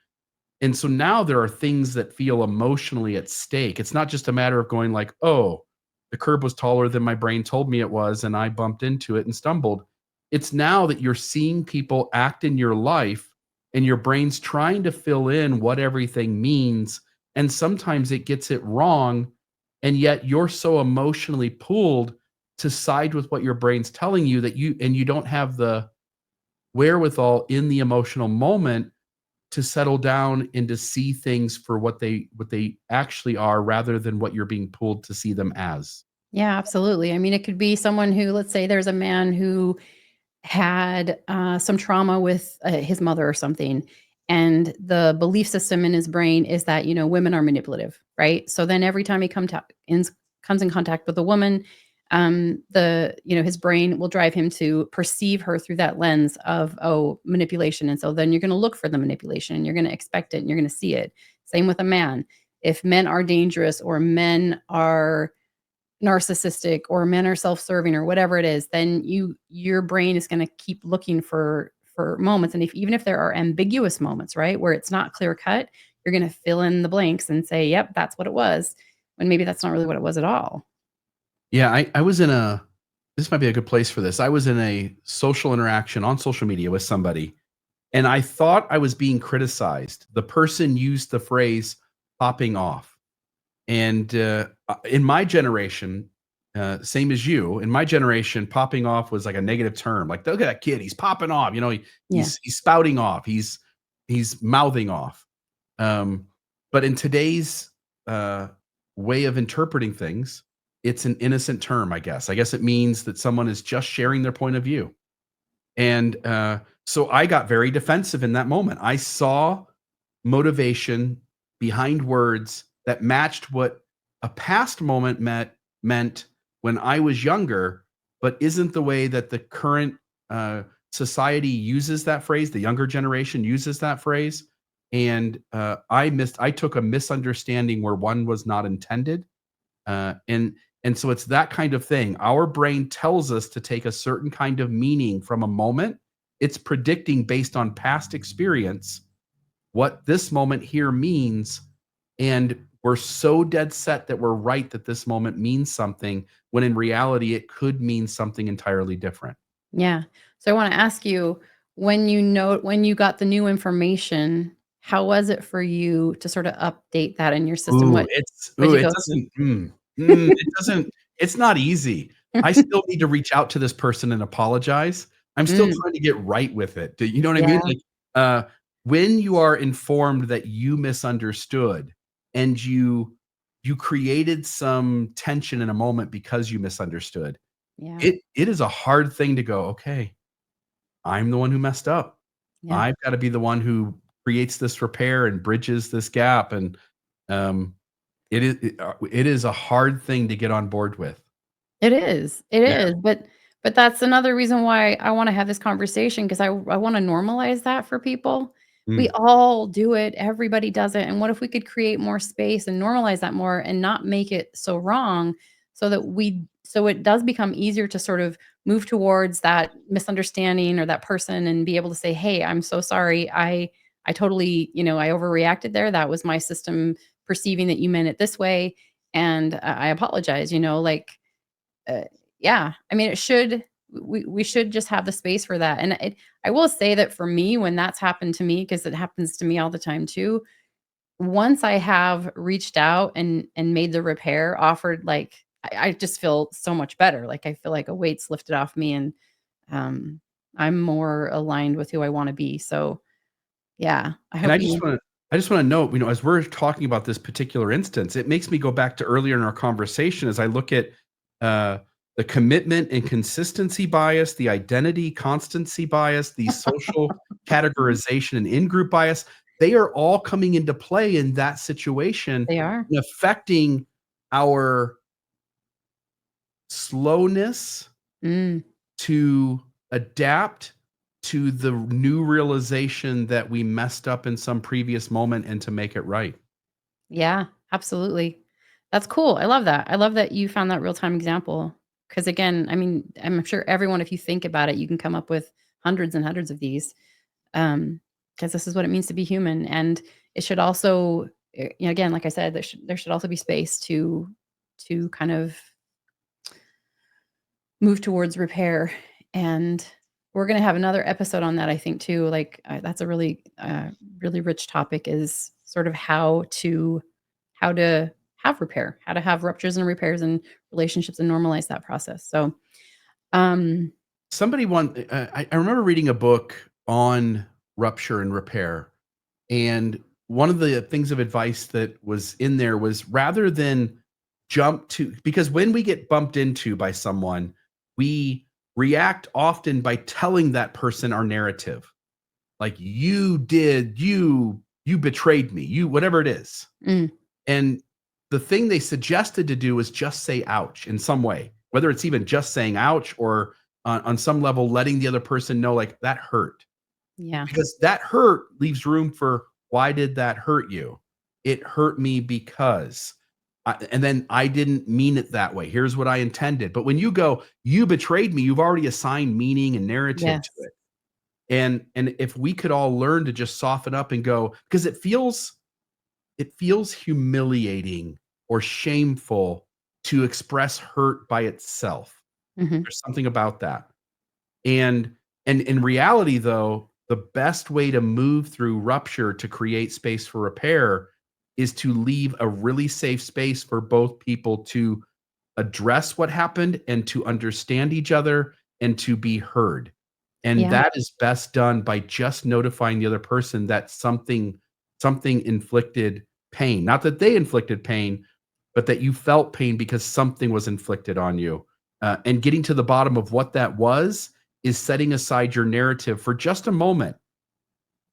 And so now there are things that feel emotionally at stake. It's not just a matter of going like, "Oh, the curb was taller than my brain told me it was, and I bumped into it and stumbled." It's now that you're seeing people act in your life, and your brain's trying to fill in what everything means. And sometimes it gets it wrong. And yet you're so emotionally pulled to side with what your brain's telling you that you don't have the wherewithal in the emotional moment to settle down and to see things for what they actually are rather than what you're being pulled to see them as. Yeah, absolutely. I mean, it could be someone who, let's say there's a man who had some trauma with his mother or something. And the belief system in his brain is that, women are manipulative, right? So then every time he comes in contact with a woman, his brain will drive him to perceive her through that lens of, oh, manipulation. And so then you're going to look for the manipulation and you're going to expect it and you're going to see it. Same with a man. If men are dangerous or men are narcissistic or men are self-serving or whatever it is, then your brain is going to keep looking for moments. And even if there are ambiguous moments, right, where it's not clear cut, you're going to fill in the blanks and say, yep, that's what it was, when maybe that's not really what it was at all. Yeah, I was in a this might be a good place for this. I was in a social interaction on social media with somebody, and I thought I was being criticized. The person used the phrase "popping off." And in my generation, same as you, in my generation, popping off was like a negative term. Like, look at that kid, he's popping off. Yeah. He's spouting off. He's mouthing off. Um, but in today's way of interpreting things, it's an innocent term, I guess. I guess it means that someone is just sharing their point of view. And so I got very defensive in that moment. I saw motivation behind words that matched what a past moment meant when I was younger, but isn't the way that the current society uses that phrase. The younger generation uses that phrase. and I took a misunderstanding where one was not intended, and so it's that kind of thing. Our brain tells us to take a certain kind of meaning from a moment. It's predicting based on past experience what this moment here means, and we're so dead set that we're right that this moment means something, when in reality it could mean something entirely different. Yeah. So I want to ask you, when you got the new information, how was it for you to sort of update that in your system? What did you It go through? doesn't it doesn't it's not easy. I still need to reach out to this person and apologize. I'm still Mm, trying to get right with it. Do you know what I mean? yeah, Like, uh, when you are informed that you misunderstood and you created some tension in a moment because you misunderstood, yeah, it is a hard thing to go, "Okay, I'm the one who messed up. yeah. I've gotta be the one who creates this repair and bridges this gap," and, um, it is a hard thing to get on board with. It Yeah. is, but that's another reason why I wanna have this conversation, 'cause I wanna normalize that for people. We Mm. all do it, everybody does it, and what if we could create more space and normalize that more and not make it so wrong, so it does become easier to sort of move towards that misunderstanding or that person and be able to say, "Hey, I'm so sorry. I totally, I overreacted there. That was my system perceiving that you meant it this way, and I apologize," like, uh, yeah, I mean, we should just have the space for that, and I will say that for me, when that's happened to me, because it happens to me all the time too, once I have reached out and made the repair, offered, like, I just feel so much better, like, I feel like a weight's lifted off me, and, um, I'm more aligned with who I wanna be, so, yeah, I And hope you I just wanna note, as we're talking about this particular instance, it makes me go back to earlier in our conversation as I look at, uh, the commitment and consistency bias, the identity constancy bias, the social categorization and in-group bias. They are all coming into play in that situation they are. and affecting our slowness Mm. to adapt to the new realization that we messed up in some previous moment and to make it right. Yeah, absolutely. That's cool. I love that. I love that you found that real-time example. Because again, I mean, I'm sure everyone, if you think about it, you can come up with hundreds and hundreds of these, because this is what it means to be human, and it should also, again, like I said, there should also be space to kind of move towards repair, and we're gonna have another episode on that, I think, too, like, that's a really rich topic, is sort of how to have repair, how to have ruptures and repairs and relationships and normalize that process, so, um I remember reading a book on rupture and repair, and one of the things of advice that was in there was rather than jump to, because when we get bumped into by someone, we react often by telling that person our narrative. Like, you betrayed me, you whatever it is. mm, And the thing they suggested to do is just say ouch in some way, whether it's even just saying ouch or on some level letting the other person know, like, that hurt. yeah, Because that hurt leaves room for, why did that hurt you? It hurt me because and then I didn't mean it that way. Here's what I intended. But when you go, you betrayed me, you've already assigned meaning and narrative to yes, it. And if we could all learn to just soften up and go, because it feels humiliating or shameful to express hurt by itself. mhm, There's something about that. And in reality, though, the best way to move through rupture to create space for repair is to leave a really safe space for both people to address what happened and to understand each other and to be heard. And yeah, that is best done by just notifying the other person that something inflicted pain. Not that they inflicted pain, but that you felt pain because something was inflicted on you. And getting to the bottom of what that was is setting aside your narrative for just a moment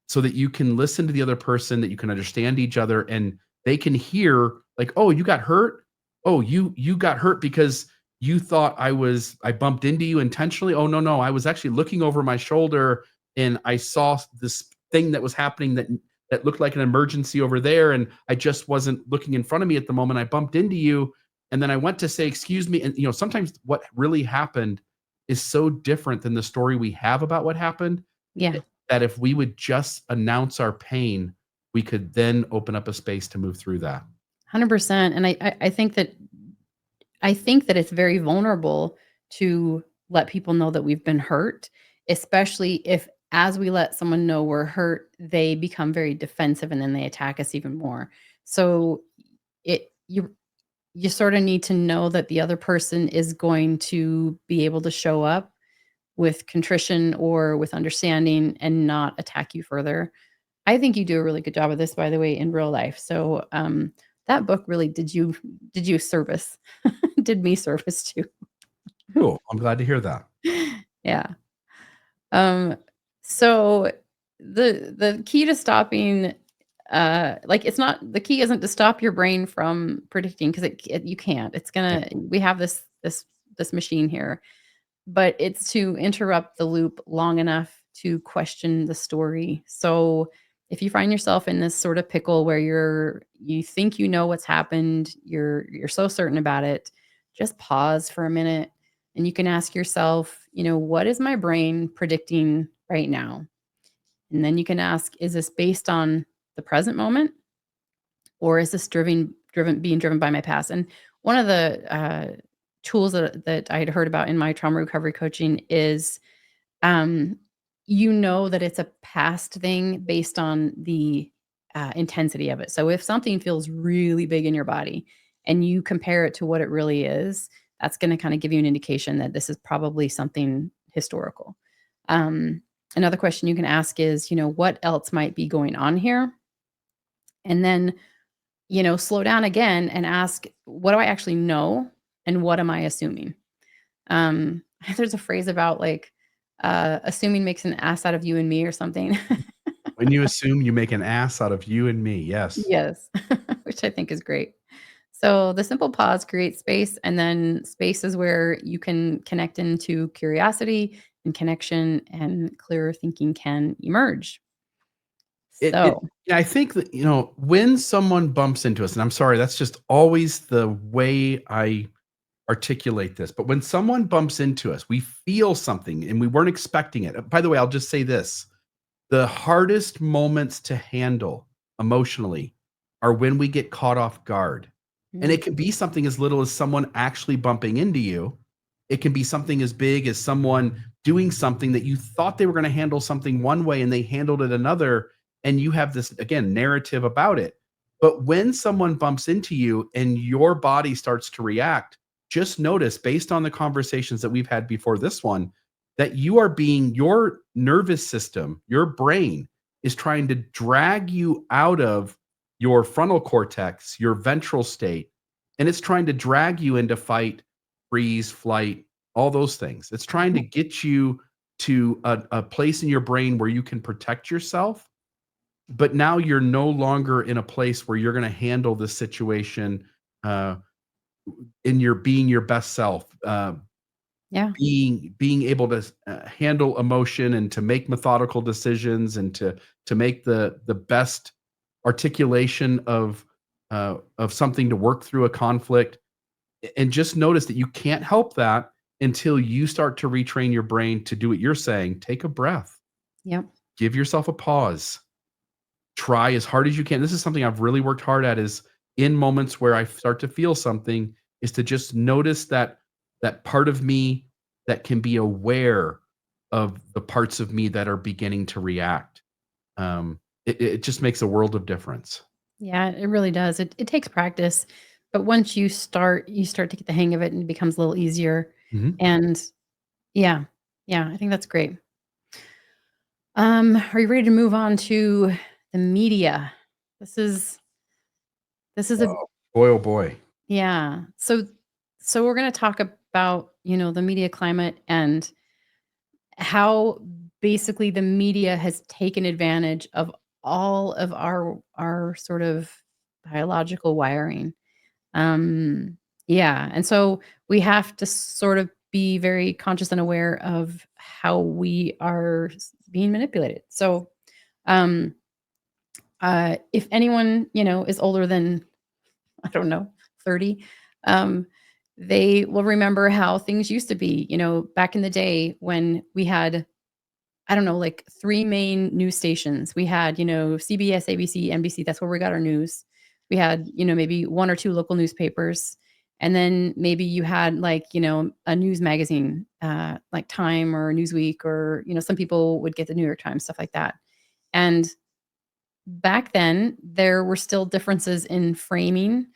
so that you can listen to the other person, that you can understand each other, and they can hear, like, "Oh, you got hurt? Oh, you got hurt because you thought I bumped into you intentionally? Oh, no, I was actually looking over my shoulder and I saw this thing that was happening that that looked like an emergency over there, and I just wasn't looking in front of me at the moment. I bumped into you, and then I went to say, "Excuse me." And sometimes what really happened is so different than the story we have about what happened, Yeah. that if we would just announce our pain, we could then open up a space to move through that. 100%. And I think that it's very vulnerable to let people know that we've been hurt, especially if as we let someone know we're hurt, they become very defensive and then they attack us even more. So it you sort of need to know that the other person is going to be able to show up with contrition or with understanding and not attack you further. I think you do a really good job of this, by the way, in real life. So that book really did you service, did me service too. Cool. I'm glad to hear that. Yeah. Um, so the key to stopping, like it's not the key isn't to stop your brain from predicting because you can't. It's Yeah. gonna we have this machine here, but it's to interrupt the loop long enough to question the story. So if you find yourself in this sort of pickle where you think you know what's happened, you're so certain about it, just pause for a minute and you can ask yourself, what is my brain predicting right now? And then you can ask, is this based on the present moment or is this being driven by my past? And one of the tools that I had heard about in my trauma recovery coaching is um, that it's a past thing based on the intensity of it. So if something feels really big in your body and you compare it to what it really is, that's going to kind of give you an indication that this is probably something historical. Um, Another question you can ask is, what else might be going on here? And then, slow down again and ask, what do I actually know? And what am I assuming? Um, there's a phrase about like, assuming makes an ass out of you and me or something. When you assume, you make an ass out of you and me. Yes. Yes, which I think is great. So the simple pause creates space, and then space is where you can connect into curiosity and connection, and clearer thinking can emerge. It So, yeah, I think that, when someone bumps into us, and I'm sorry, that's just always the way I articulate this, but when someone bumps into us, we feel something and we weren't expecting it. By the way, I'll just say this. The hardest moments to handle emotionally are when we get caught off guard. And mm, it can be something as little as someone actually bumping into you. It can be something as big as someone doing something that you thought they were going to handle something one way and they handled it another. And you have this, again, narrative about it. But when someone bumps into you and your body starts to react, just notice based on the conversations that we've had before this one, that your nervous system, your brain is trying to drag you out of your frontal cortex, your ventral state, and it's trying to drag you into fight, freeze, flight, all those things. It's trying to get you to a place in your brain where you can protect yourself, but now you're no longer in a place where you're going to handle this situation uh, in your being your best self. yeah, Being able to handle emotion and to make methodical decisions and to make the best articulation of something to work through a conflict, and just notice that you can't help that until you start to retrain your brain to do what you're saying. Take a breath, yep, give yourself a pause, try as hard as you can. This is something I've really worked hard at, is in moments where I start to feel something, is to just notice that part of me that can be aware of the parts of me that are beginning to react. It just makes a world of difference. yeah, it really does. It takes practice, but once you start to get the hang of it, and it becomes a little easier. Mhm. And yeah, yeah, I think that's great. Are you ready to move on to the media? This is this is a Boy, oh boy. Yeah. So we're going to talk about, the media climate and how basically the media has taken advantage of all of our sort of biological wiring. Um yeah, and so we have to sort of be very conscious and aware of how we are being manipulated. So um If anyone, is older than, I don't know, 30, they will remember how things used to be, back in the day when we had, I don't know, like 3 main news stations. We had, CBS, ABC, NBC, that's where we got our news. We had, maybe 1 or 2 local newspapers, and then maybe you had, like, a news magazine, like Time or Newsweek, or, some people would get the New York Times, stuff like that. And back then, there were still differences in framing,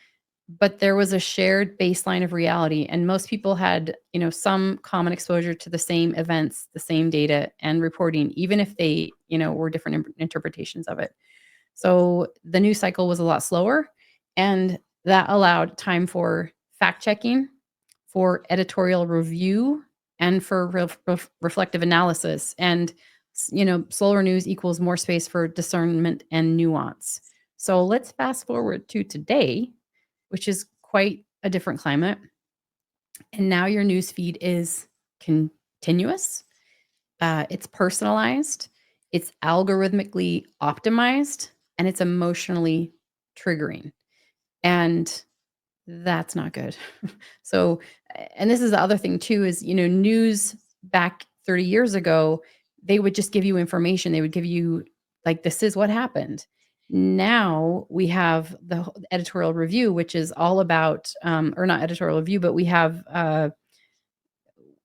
but there was a shared baseline of reality, and most people had, some common exposure to the same events, the same data and reporting, even if they, were different interpretations of it. So the news cycle was a lot slower, and that allowed time for fact checking, for editorial review, and for reflective analysis. And slower news equals more space for discernment and nuance. So let's fast forward to today, which is quite a different climate. And now your news feed is continuous, it's personalized, it's algorithmically optimized, and it's emotionally triggering. And that's not good. So, and this is the other thing too, is, news back 30 years ago, they would just give you information. They would give you, like, this is what happened. Now we have the editorial review, which is all about, or not editorial review, but we have,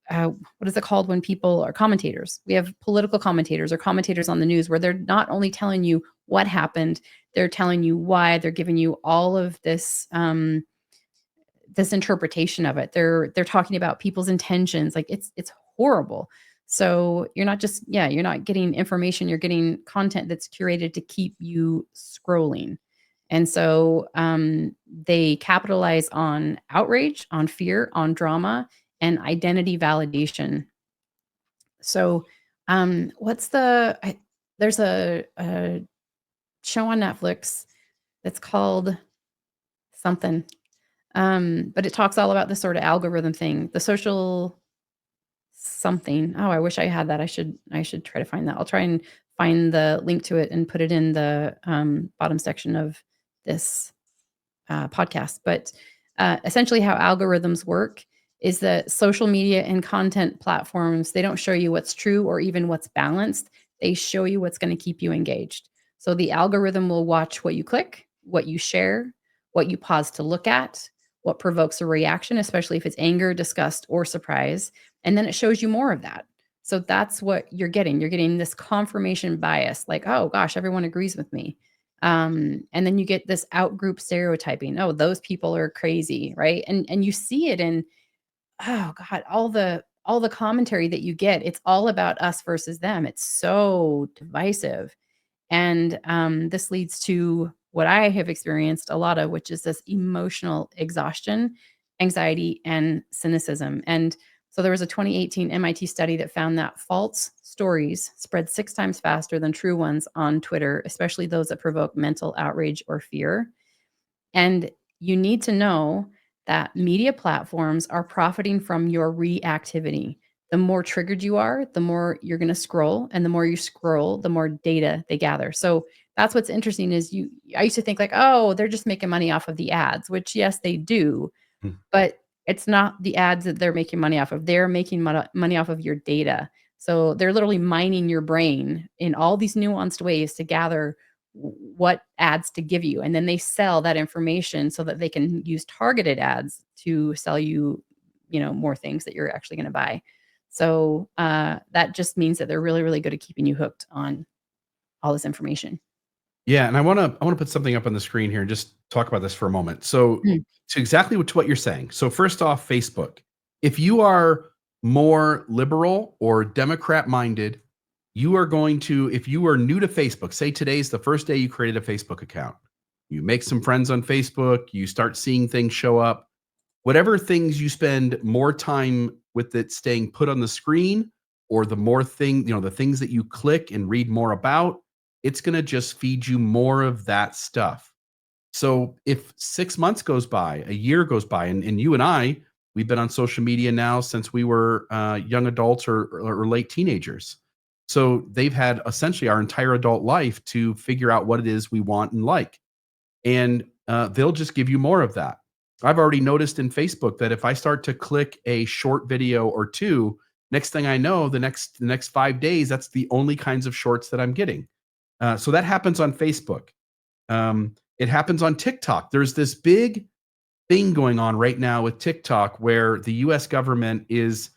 what is it called when people are commentators? We have political commentators or commentators on the news, where they're not only telling you what happened, they're telling you why. They're giving you all of this, this interpretation of it. They're talking about people's intentions. Like, it's horrible. So you're not just, you're not getting information, you're getting content that's curated to keep you scrolling. And so they capitalize on outrage, on fear, on drama, and identity validation. So there's a show on Netflix that's called something. But it talks all about this sort of algorithm thing, the social something. Oh, I wish I had that. I should try to find that. I'll try and find the link to it and put it in the bottom section of this podcast. But essentially, how algorithms work is that social media and content platforms, they don't show you what's true or even what's balanced. They show you what's going to keep you engaged. So the algorithm will watch what you click, what you share, what you pause to look at, what provokes a reaction, especially if it's anger, disgust, or surprise. And then it shows you more of that. So that's what you're getting. You're getting this confirmation bias, like, oh gosh, everyone agrees with me. And then you get this out-group stereotyping. Oh, those people are crazy, right? And you see it in, oh God, all the commentary that you get. It's all about us versus them. It's so divisive. And this leads to what I have experienced a lot of, which is this emotional exhaustion, anxiety, and cynicism. And so there was a 2018 MIT study that found that false stories spread 6 times faster than true ones on Twitter, especially those that provoke mental outrage or fear. And you need to know that media platforms are profiting from your reactivity. The more triggered you are, the more you're going to scroll, and the more you scroll, the more data they gather. So that's what's interesting is I used to think, like, oh, they're just making money off of the ads, which yes, they do, but it's not the ads that they're making money off of. They're making money off of your data. So they're literally mining your brain in all these nuanced ways to gather what ads to give you. And then they sell that information so that they can use targeted ads to sell you, more things that you're actually going to buy. So that just means that they're really, really good at keeping you hooked on all this information. Yeah, and I want to put something up on the screen here and just talk about this for a moment. So, to exactly to what you're saying. So, first off, Facebook. If you are more liberal or Democrat minded, you are going to, if you are new to Facebook, say today's the first day you created a Facebook account, you make some friends on Facebook, you start seeing things show up, whatever things you spend more time with it staying put on the screen, or the more the things that you click and read more about, it's going to just feed you more of that stuff. So if 6 months goes by, a year goes by, and you and I, we've been on social media now since we were young adults or late teenagers. So they've had essentially our entire adult life to figure out what it is we want and like. And they'll just give you more of that. I've already noticed in Facebook that if I start to click a short video or two, next thing I know, the next 5 days, that's the only kinds of shorts that I'm getting. So that happens on Facebook. It happens on TikTok. There's this big thing going on right now with TikTok where the US government is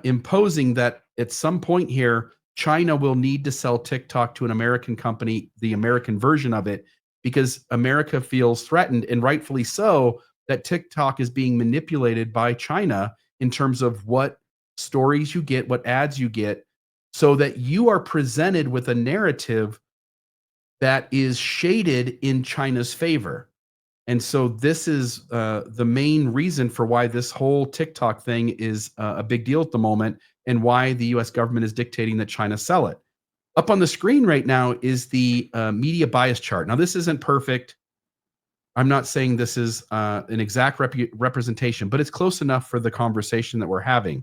imposing that at some point here, China will need to sell TikTok to an American company, the American version of it, because America feels threatened, and rightfully so, that TikTok is being manipulated by China in terms of what stories you get, what ads you get, so that you are presented with a narrative that is shaded in China's favor. And so this is the main reason for why this whole TikTok thing is a big deal at the moment, and why the US government is dictating that China sell it. Up on the screen right now is the media bias chart. Now, this isn't perfect. I'm not saying this is an exact representation, but it's close enough for the conversation that we're having.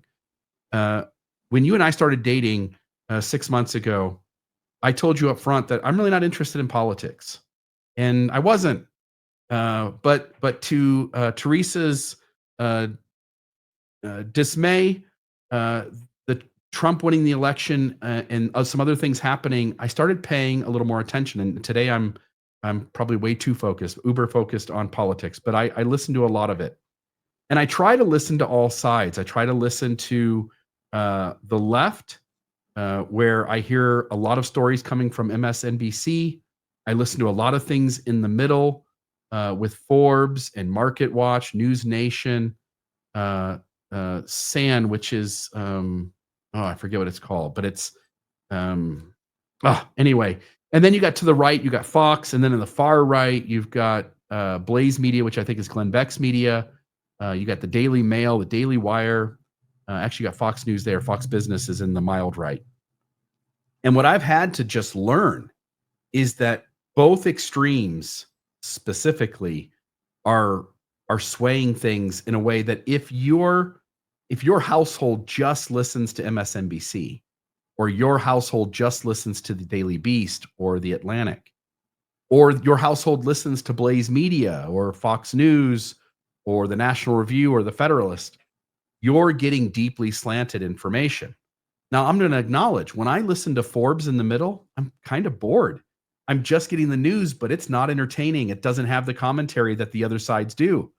Uh, when you and I started dating 6 months ago, I told you up front that I'm really not interested in politics, and I wasn't. But to Teresa's uh, dismay, the Trump winning the election and some other things happening, I started paying a little more attention. And today I'm probably way too focused, uber focused on politics. But I listen to a lot of it, and I try to listen to all sides. I try to listen to the left, where I hear a lot of stories coming from MSNBC. I listen to a lot of things in the middle, with Forbes and Market Watch, News Nation, SAN, which is oh, I forget what it's called, but it's anyway. And then you got to the right, you got Fox, and then in the far right, you've got Blaze Media, which I think is Glenn Beck's media. You got the Daily Mail, the Daily Wire. Actually, you got Fox News there. Fox Business is in the mild right. And what I've had to just learn is that both extremes specifically are swaying things in a way that if your household just listens to MSNBC, or your household just listens to the Daily Beast or the Atlantic, or your household listens to Blaze Media or Fox News or the National Review or the Federalist, you're getting deeply slanted information. Now, I'm going to acknowledge when I listen to Forbes in the middle, I'm kind of bored. I'm just getting the news, but it's not entertaining. It doesn't have the commentary that the other sides do.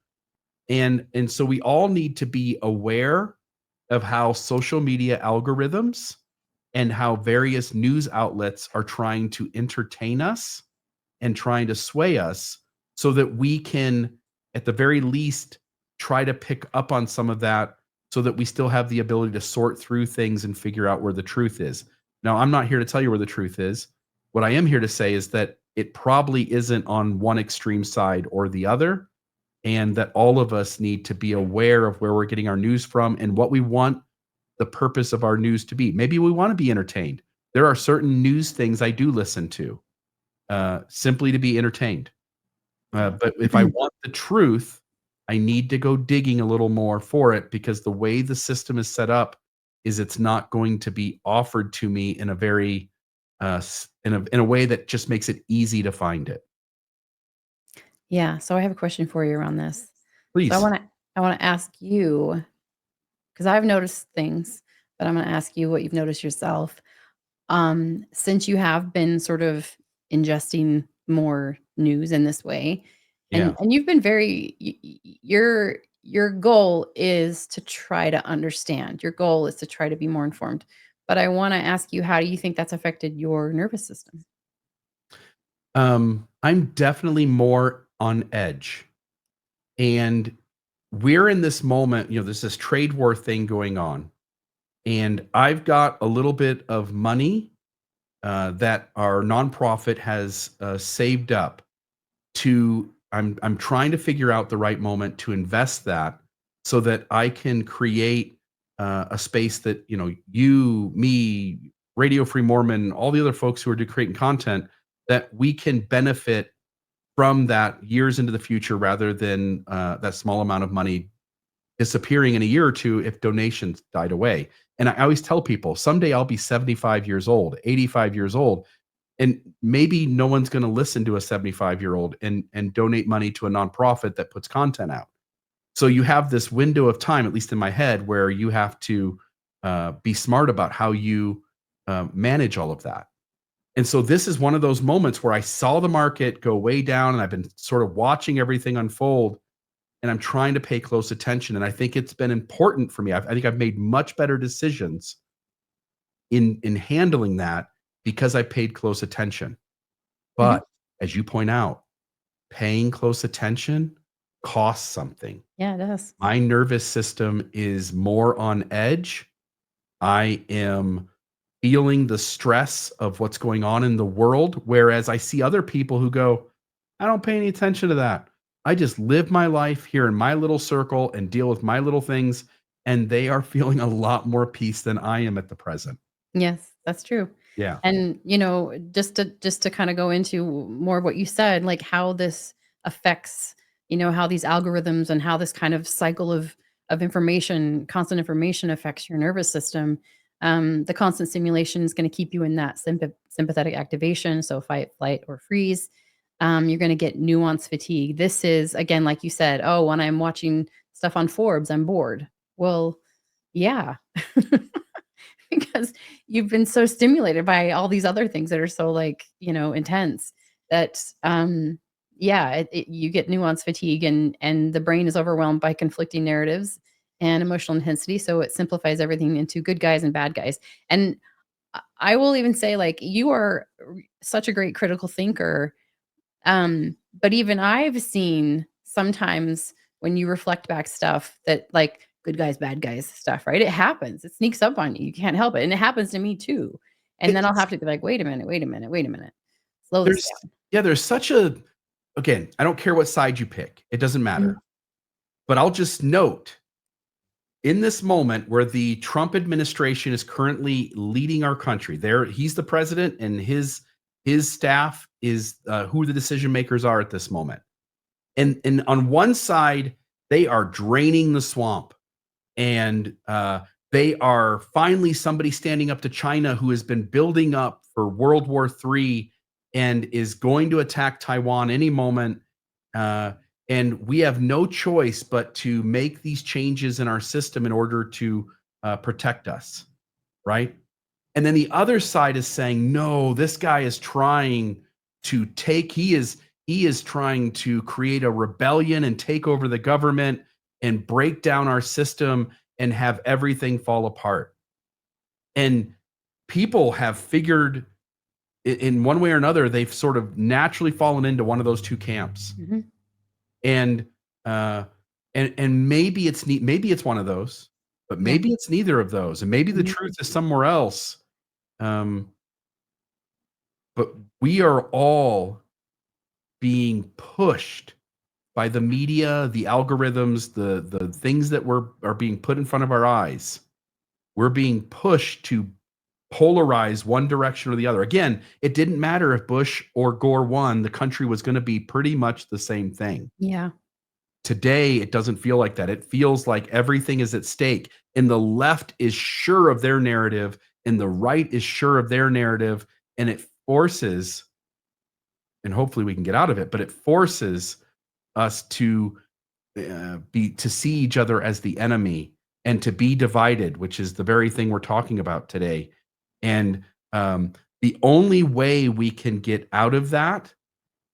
And so we all need to be aware of how social media algorithms and how various news outlets are trying to entertain us and trying to sway us, so that we can, at the very least, try to pick up on some of that, so that we still have the ability to sort through things and figure out where the truth is. Now, I'm not here to tell you where the truth is. What I am here to say is that it probably isn't on one extreme side or the other, and that all of us need to be aware of where we're getting our news from and what we want the purpose of our news to be. Maybe we want to be entertained. There are certain news things I do listen to simply to be entertained. But if I want the truth, I need to go digging a little more for it, because the way the system is set up is it's not going to be offered to me in a very in a way that just makes it easy to find it. Yeah, so I have a question for you around this. So Please. I wanna ask you, because I've noticed things, but I'm gonna ask you what you've noticed yourself. Since you have been sort of ingesting more news in this way, Yeah. and you've been very your goal is to try to understand. Your goal is to try to be more informed. But I wanna ask you, how do you think that's affected your nervous system? I'm definitely more on edge. And we're in this moment, there's this trade war thing going on. And I've got a little bit of money that our nonprofit has saved up to. I'm trying to figure out the right moment to invest that, so that I can create a space that you, me, Radio Free Mormon, all the other folks who are creating content, that we can benefit from that years into the future, rather than that small amount of money disappearing in a year or two if donations died away. And I always tell people someday I'll be 75 years old, 85 years old, and maybe no one's going to listen to a 75-year-old and donate money to a nonprofit that puts content out. So you have this window of time, at least in my head, where you have to be smart about how you manage all of that. And so this is one of those moments where I saw the market go way down and I've been sort of watching everything unfold and I'm trying to pay close attention. And I think it's been important for me. I think I've made much better decisions in handling that because I paid close attention. Mhm. But as you point out, paying close attention costs something. Yeah, it does. My nervous system is more on edge. I am feeling the stress of what's going on in the world, whereas I see other people who go, I don't pay any attention to that. I just live my life here in my little circle and deal with my little things. And they are feeling a lot more peace than I am at the present. Yes, that's true. Yeah. And, just to kind of go into more of what you said, like how this affects, how these algorithms and how this kind of cycle of information, constant information affects your nervous system. The constant stimulation is going to keep you in that sympathetic activation, so fight, flight, or freeze. You're going to get nuance fatigue. This is again, like you said, oh, when I'm watching stuff on Forbes, I'm bored. Well, yeah. Because you've been so stimulated by all these other things that are so like, intense that yeah, you get nuance fatigue and the brain is overwhelmed by conflicting narratives and emotional intensity, so it simplifies everything into good guys and bad guys. And I will even say like you are such a great critical thinker, but even I've seen sometimes when you reflect back stuff that like good guys, bad guys stuff, right? It happens. It sneaks up on you. You can't help it. And it happens to me too. And then I'll It's have to be like, wait a minute, wait a minute, wait a minute. Slow this there's down. yeah, there's such a again, I don't care what side you pick. It doesn't Mhm. matter. But I'll just note in this moment where the Trump administration is currently leading our country, there he's the president and his staff is who the decision makers are at this moment. And on one side, they are draining the swamp, and they are finally somebody standing up to China who has been building up for World War III and is going to attack Taiwan any moment. Uh, and we have no choice but to make these changes in our system in order to protect us, right? And then the other side is saying, no, this guy is trying to take, he is trying to create a rebellion and take over the government and break down our system and have everything fall apart. And people have figured in one way or another, they've sort of naturally fallen into one of those two camps. Mhm. And uh and maybe maybe it's one of those, but Yeah. maybe it's neither of those. And maybe the Mhm. truth is somewhere else. Um but we are all being pushed by the media, the algorithms, the things that are being put in front of our eyes. We're being pushed to polarize one direction or the other. Again, it didn't matter if Bush or Gore won, the country was going to be pretty much the same thing. Yeah. Today, it doesn't feel like that. It feels like everything is at stake, and the left is sure of their narrative, and the right is sure of their narrative, and it forces, and hopefully we can get out of it, but it forces us to be to see each other as the enemy and to be divided, which is the very thing we're talking about today. And the only way we can get out of that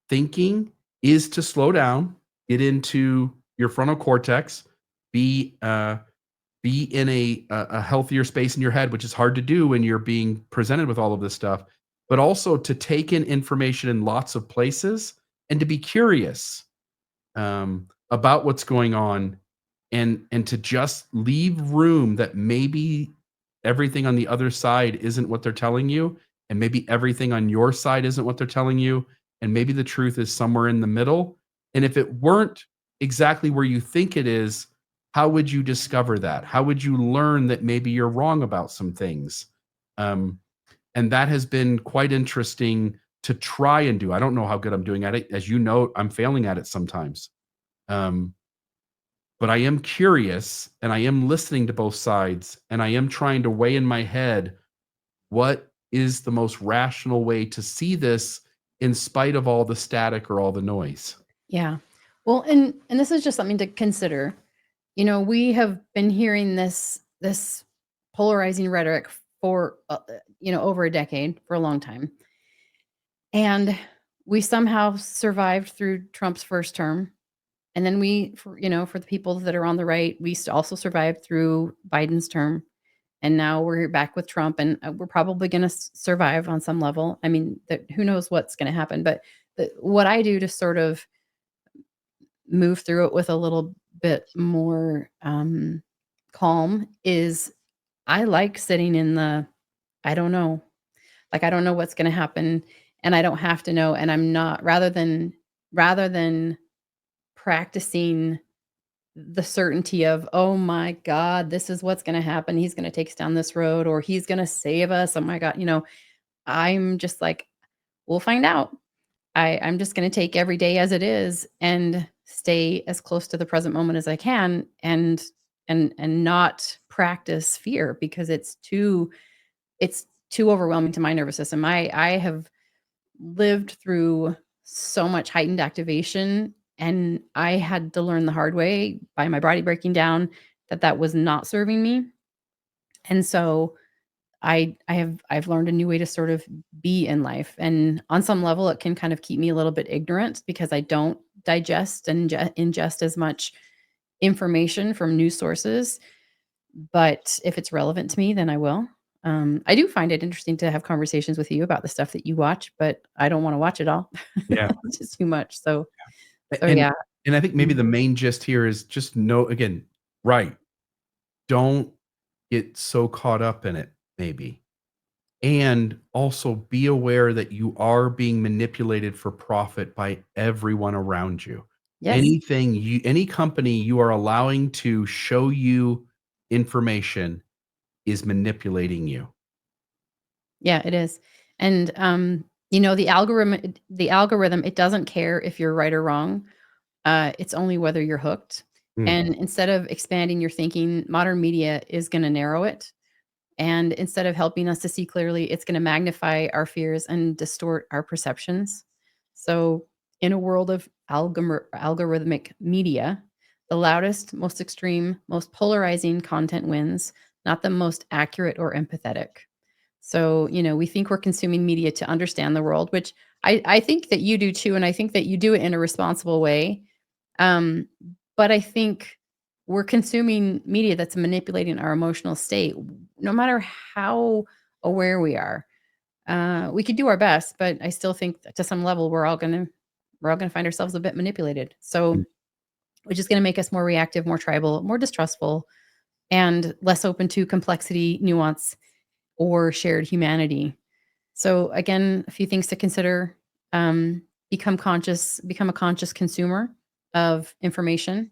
thinking is to slow down, get into your frontal cortex, be in a healthier space in your head, which is hard to do when you're being presented with all of this stuff, but also to take in information in lots of places and to be curious about what's going on and to just leave room that maybe everything on the other side isn't what they're telling you, and maybe everything on your side isn't what they're telling you, and maybe the truth is somewhere in the middle. And if it weren't exactly where you think it is, how would you discover that? How would you learn that maybe you're wrong about some things? Um, and that has been quite interesting to try and do. I don't know how good I'm doing at it. As you know, I'm failing at it sometimes. Um, but I am curious and I am listening to both sides and I am trying to weigh in my head what is the most rational way to see this in spite of all the static or all the noise. Yeah. Well, and this is just something to consider. We have been hearing this polarizing rhetoric for over a decade, for a long time. And we somehow survived through Trump's first term. And then for the people that are on the right, we also survived through Biden's term. And now we're back with Trump, and we're probably going to survive on some level. I mean, who knows what's going to happen? But what I do to sort of move through it with a little bit more calm is I like sitting in the I don't know. Like, I don't know what's going to happen, and I don't have to know. And I'm not rather than practicing the certainty of, oh my God, this is what's going to happen. He's going to take us down this road, or he's going to save us. Oh my God. I'm just like, we'll find out. I'm just going to take every day as it is and stay as close to the present moment as I can, and not practice fear, because it's too overwhelming to my nervous system. I have lived through so much heightened activation, and I had to learn the hard way by my body breaking down that was not serving me. And so I've learned a new way to sort of be in life. And on some level, it can kind of keep me a little bit ignorant because I don't digest and ingest as much information from news sources. But if it's relevant to me, then I will. I do find it interesting to have conversations with you about the stuff that you watch, but I don't want to watch it all. Yeah. It's just too much. So And yeah. and I think maybe Mhm. the main gist here is just know again, right. Don't get so caught up in it, maybe. And also be aware that you are being manipulated for profit by everyone around you. Yes. Any company you are allowing to show you information is manipulating you. Yeah, it is. And the algorithm, it doesn't care if you're right or wrong. It's only whether you're hooked. Mm, And instead of expanding your thinking, modern media is going to narrow it. And instead of helping us to see clearly, it's going to magnify our fears and distort our perceptions. So, in a world of algorithmic media, the loudest, most extreme, most polarizing content wins, not the most accurate or empathetic. So, we think we're consuming media to understand the world, which I think that you do too. And I think that you do it in a responsible way. Um, but I think we're consuming media that's manipulating our emotional state, no matter how aware we are. We could do our best, but I still think that to some level we're all gonna find ourselves a bit manipulated. mm. So, which is gonna make us more reactive, more tribal, more distrustful, and less open to complexity, nuance, or shared humanity. So again, a few things to consider. Um, become a conscious consumer of information.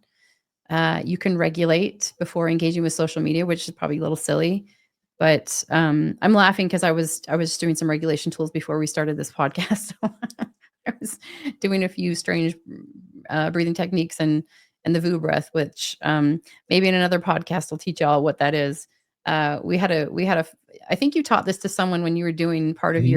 You can regulate before engaging with social media, which is probably a little silly. But I'm laughing because I was doing some regulation tools before we started this podcast. I was doing a few strange breathing techniques and the VU breath, which maybe in another podcast I'll teach y'all what that is. We had a I think you taught this to someone when you were doing part of Mhm.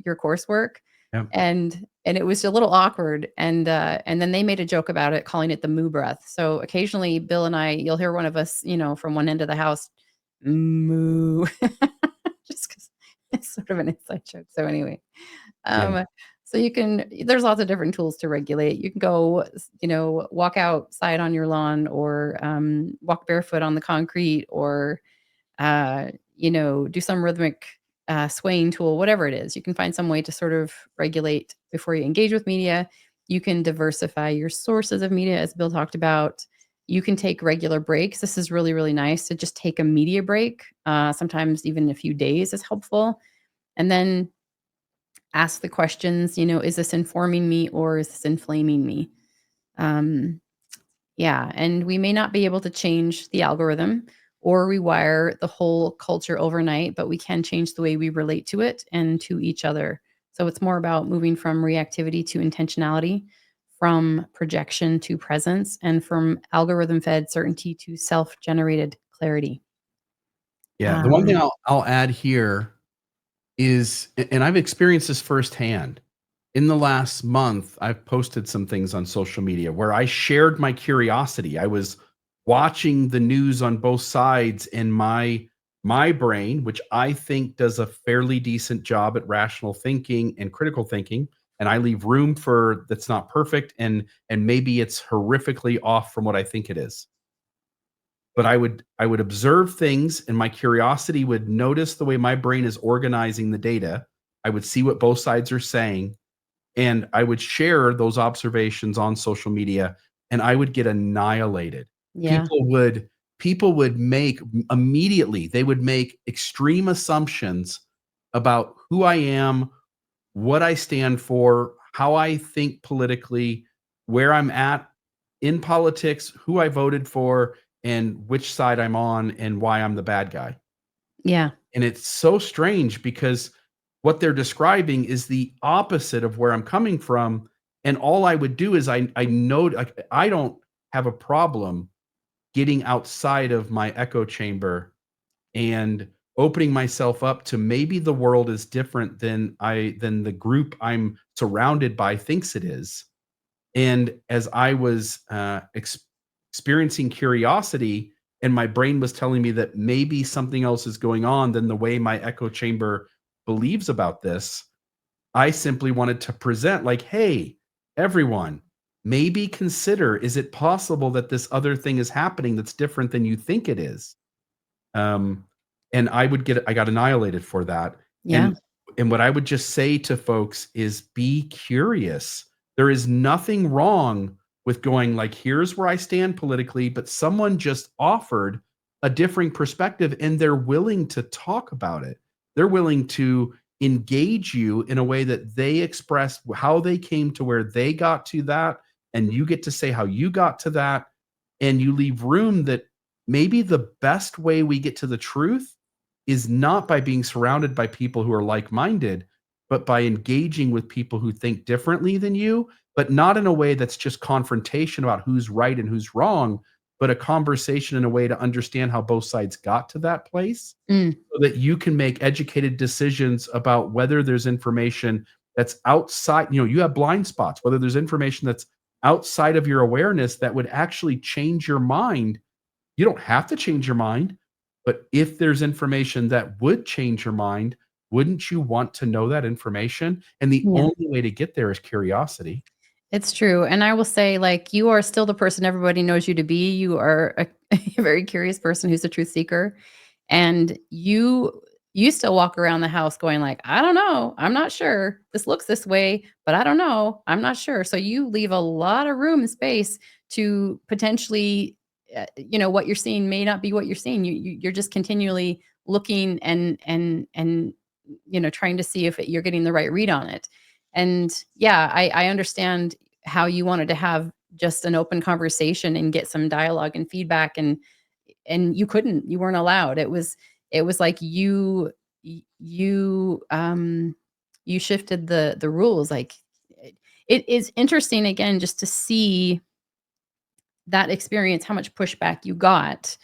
your coursework, Yeah. and it was a little awkward, and then they made a joke about it, calling it the moo breath. So occasionally Bill and you'll hear one of us, from one end of the house, moo, just because it's sort of an inside joke. So anyway, Yeah. so there's lots of different tools to regulate. You can go, walk outside on your lawn, or walk barefoot on the concrete, or do some rhythmic swaying tool, whatever it is. You can find some way to sort of regulate before you engage with media. You can diversify your sources of media, as Bill talked about. You can take regular breaks. This is really, really nice to just take a media break. Sometimes even a few days is helpful. And then ask the questions, is this informing me or is this inflaming me? Um, yeah, and we may not be able to change the algorithm or rewire the whole culture overnight, but we can change the way we relate to it and to each other. So it's more about moving from reactivity to intentionality, from projection to presence, and from algorithm fed certainty to self generated clarity. Yeah, the one thing Um, I'll add here is, and I've experienced this firsthand. In the last month, I've posted some things on social media where I shared my curiosity. I was watching the news on both sides, and my brain, which I think does a fairly decent job at rational thinking and critical thinking, and I leave room for that's not perfect, and maybe it's horrifically off from what I think it is. But I would observe things, and my curiosity would notice the way my brain is organizing the data. I would see what both sides are saying, and I would share those observations on social media, and I would get annihilated. yeah, People would make immediately, they would make extreme assumptions about who I am, what I stand for, how I think politically, where I'm at in politics, who I voted for, and which side I'm on, and why I'm the bad guy. yeah, And it's so strange because what they're describing is the opposite of where I'm coming from. And all I would do is I know, like, I don't have a problem getting outside of my echo chamber and opening myself up to maybe the world is different than the group I'm surrounded by thinks it is. And as I was experiencing curiosity, and my brain was telling me that maybe something else is going on than the way my echo chamber believes about this, I simply wanted to present, like, hey, everyone, maybe consider, is it possible that this other thing is happening that's different than you think it is? Um, and I got annihilated for that. yeah, And what I would just say to folks is be curious. There is nothing wrong with going, like, here's where I stand politically, but someone just offered a differing perspective and they're willing to talk about it. They're willing to engage you in a way that they express how they came to where they got to that, and you get to say how you got to that, and you leave room that maybe the best way we get to the truth is not by being surrounded by people who are like-minded, but by engaging with people who think differently than you, but not in a way that's just confrontation about who's right and who's wrong, but a conversation in a way to understand how both sides got to that place, mm, so that you can make educated decisions about whether there's information that's outside, you have blind spots, whether there's information that's outside of your awareness that would actually change your mind. You don't have to change your mind, but if there's information that would change your mind, wouldn't you want to know that information? And the yeah. only way to get there is curiosity. It's true, and I will say, like, you are still the person everybody knows you to be. You are a a very curious person who's a truth seeker, and you still walk around the house going like, "I don't know. I'm not sure. This looks this way, but I don't know. I'm not sure." So you leave a lot of room and space to potentially, what you're seeing may not be what you're seeing. You're just continually looking and trying to see if you're getting the right read on it. And yeah, I understand how you wanted to have just an open conversation and get some dialogue and feedback, and you weren't allowed. It was like you shifted the rules. Like, it is interesting again just to see that experience, how much pushback you got.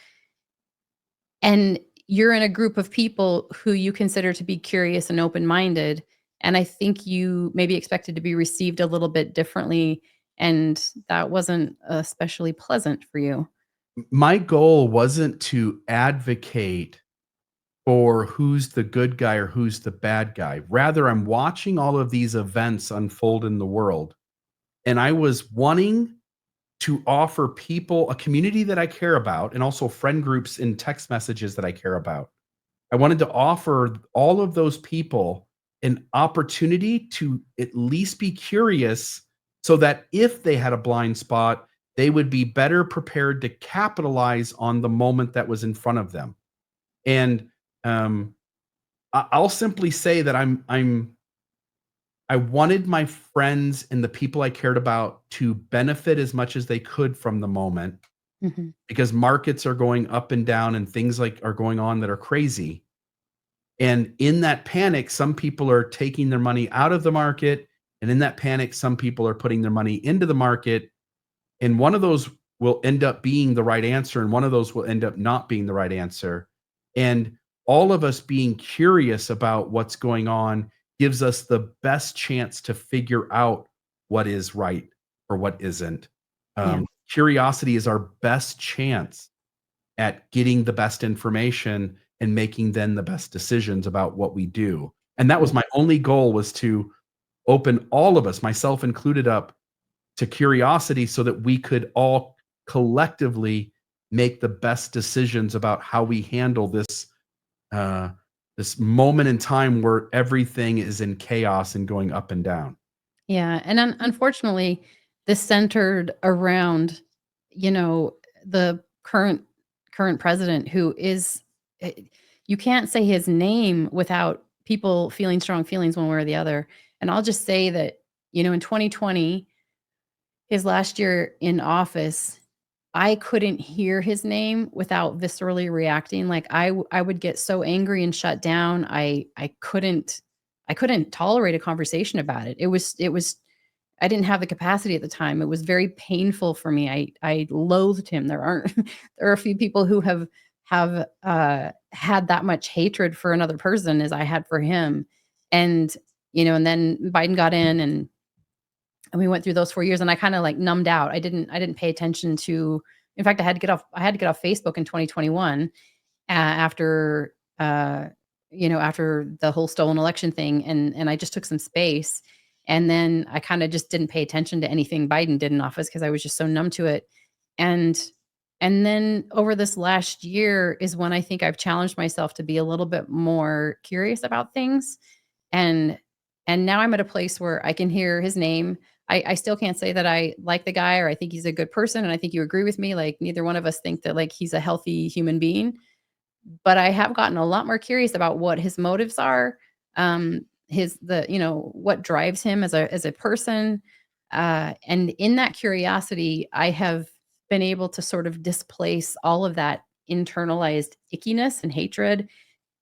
And you're in a group of people who you consider to be curious and open-minded, and I think you maybe expected to be received a little bit differently, and that wasn't especially pleasant for you. My goal wasn't to advocate for who's the good guy or who's the bad guy. Rather, I'm watching all of these events unfold in the world, and I was wanting to offer people a community that I care about, and also friend groups and text messages that I care about. I wanted to offer all of those people an opportunity to at least be curious, so that if they had a blind spot, they would be better prepared to capitalize on the moment that was in front of them. And um, I'll simply say that I wanted my friends and the people I cared about to benefit as much as they could from the moment, Mhm. because markets are going up and down and things like are going on that are crazy. And in that panic, some people are taking their money out of the market And in that panic, some people are putting their money into the market, and one of those will end up being the right answer, and one of those will end up not being the right answer. And all of us being curious about what's going on gives us the best chance to figure out what is right or what isn't. Yeah. Curiosity is our best chance at getting the best information and making then the best decisions about what we do. And that was Right. my only goal, was to open all of us, myself included, up to curiosity so that we could all collectively make the best decisions about how we handle uh, this moment in time where everything is in chaos and going up and down. Yeah, and unfortunately, this centered around, you know, the current president who is eh, you can't say his name without people feeling strong feelings one way or the other. And I'll just say that, in 2020, his last year in office, I couldn't hear his name without viscerally reacting. Like I would get so angry and shut down. I couldn't tolerate a conversation about it. It was I didn't have the capacity at the time. It was very painful for me. I loathed him. There aren't there are a few people who have had that much hatred for another person as I had for him. And and then Biden got in, and we went through those 4 years, and I kinda, like, numbed out. I didn't pay attention to. In fact, I had to get off Facebook in 2021, after, after the whole stolen election thing, and I just took some space, and then I kinda just didn't pay attention to anything Biden did in office because I was just so numb to it, and and then over this last year is when I think I've challenged myself to be a little bit more curious about things, and now I'm at a place where I can hear his name. I still can't say that I like the guy or I think he's a good person, and I think you agree with me, like, neither one of us think that, like, he's a healthy human being, but I have gotten a lot more curious about what his motives are, what drives him as a person, and in that curiosity, I have been able to sort of displace all of that internalized ickiness and hatred,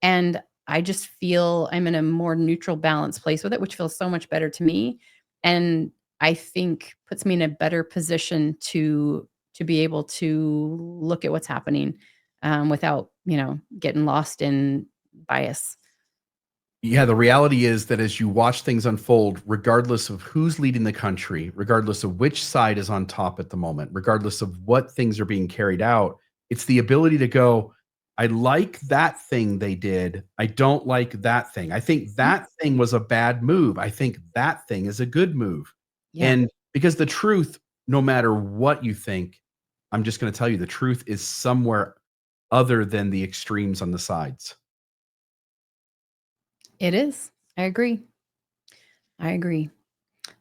and I just feel I'm in a more neutral, balanced place with it, which feels so much better to me, and I think puts me in a better position to be able to look at what's happening, without, getting lost in bias. Yeah, the reality is that as you watch things unfold, regardless of who's leading the country, regardless of which side is on top at the moment, regardless of what things are being carried out, it's the ability to go, I like that thing they did. I don't like that thing. I think Mhm. that thing was a bad move. I think that thing is a good move. Yeah, And because the truth, no matter what you think, I'm just going to tell you the truth is somewhere other than the extremes on the sides. it is. I agree. I agree.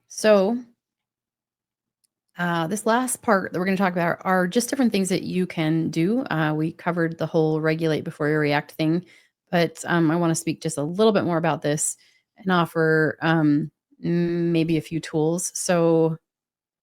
So, this last part that we're going to talk about are just different things that you can do. We covered the whole regulate before you react thing, but I want to speak just a little bit more about this and offer maybe a few tools. So,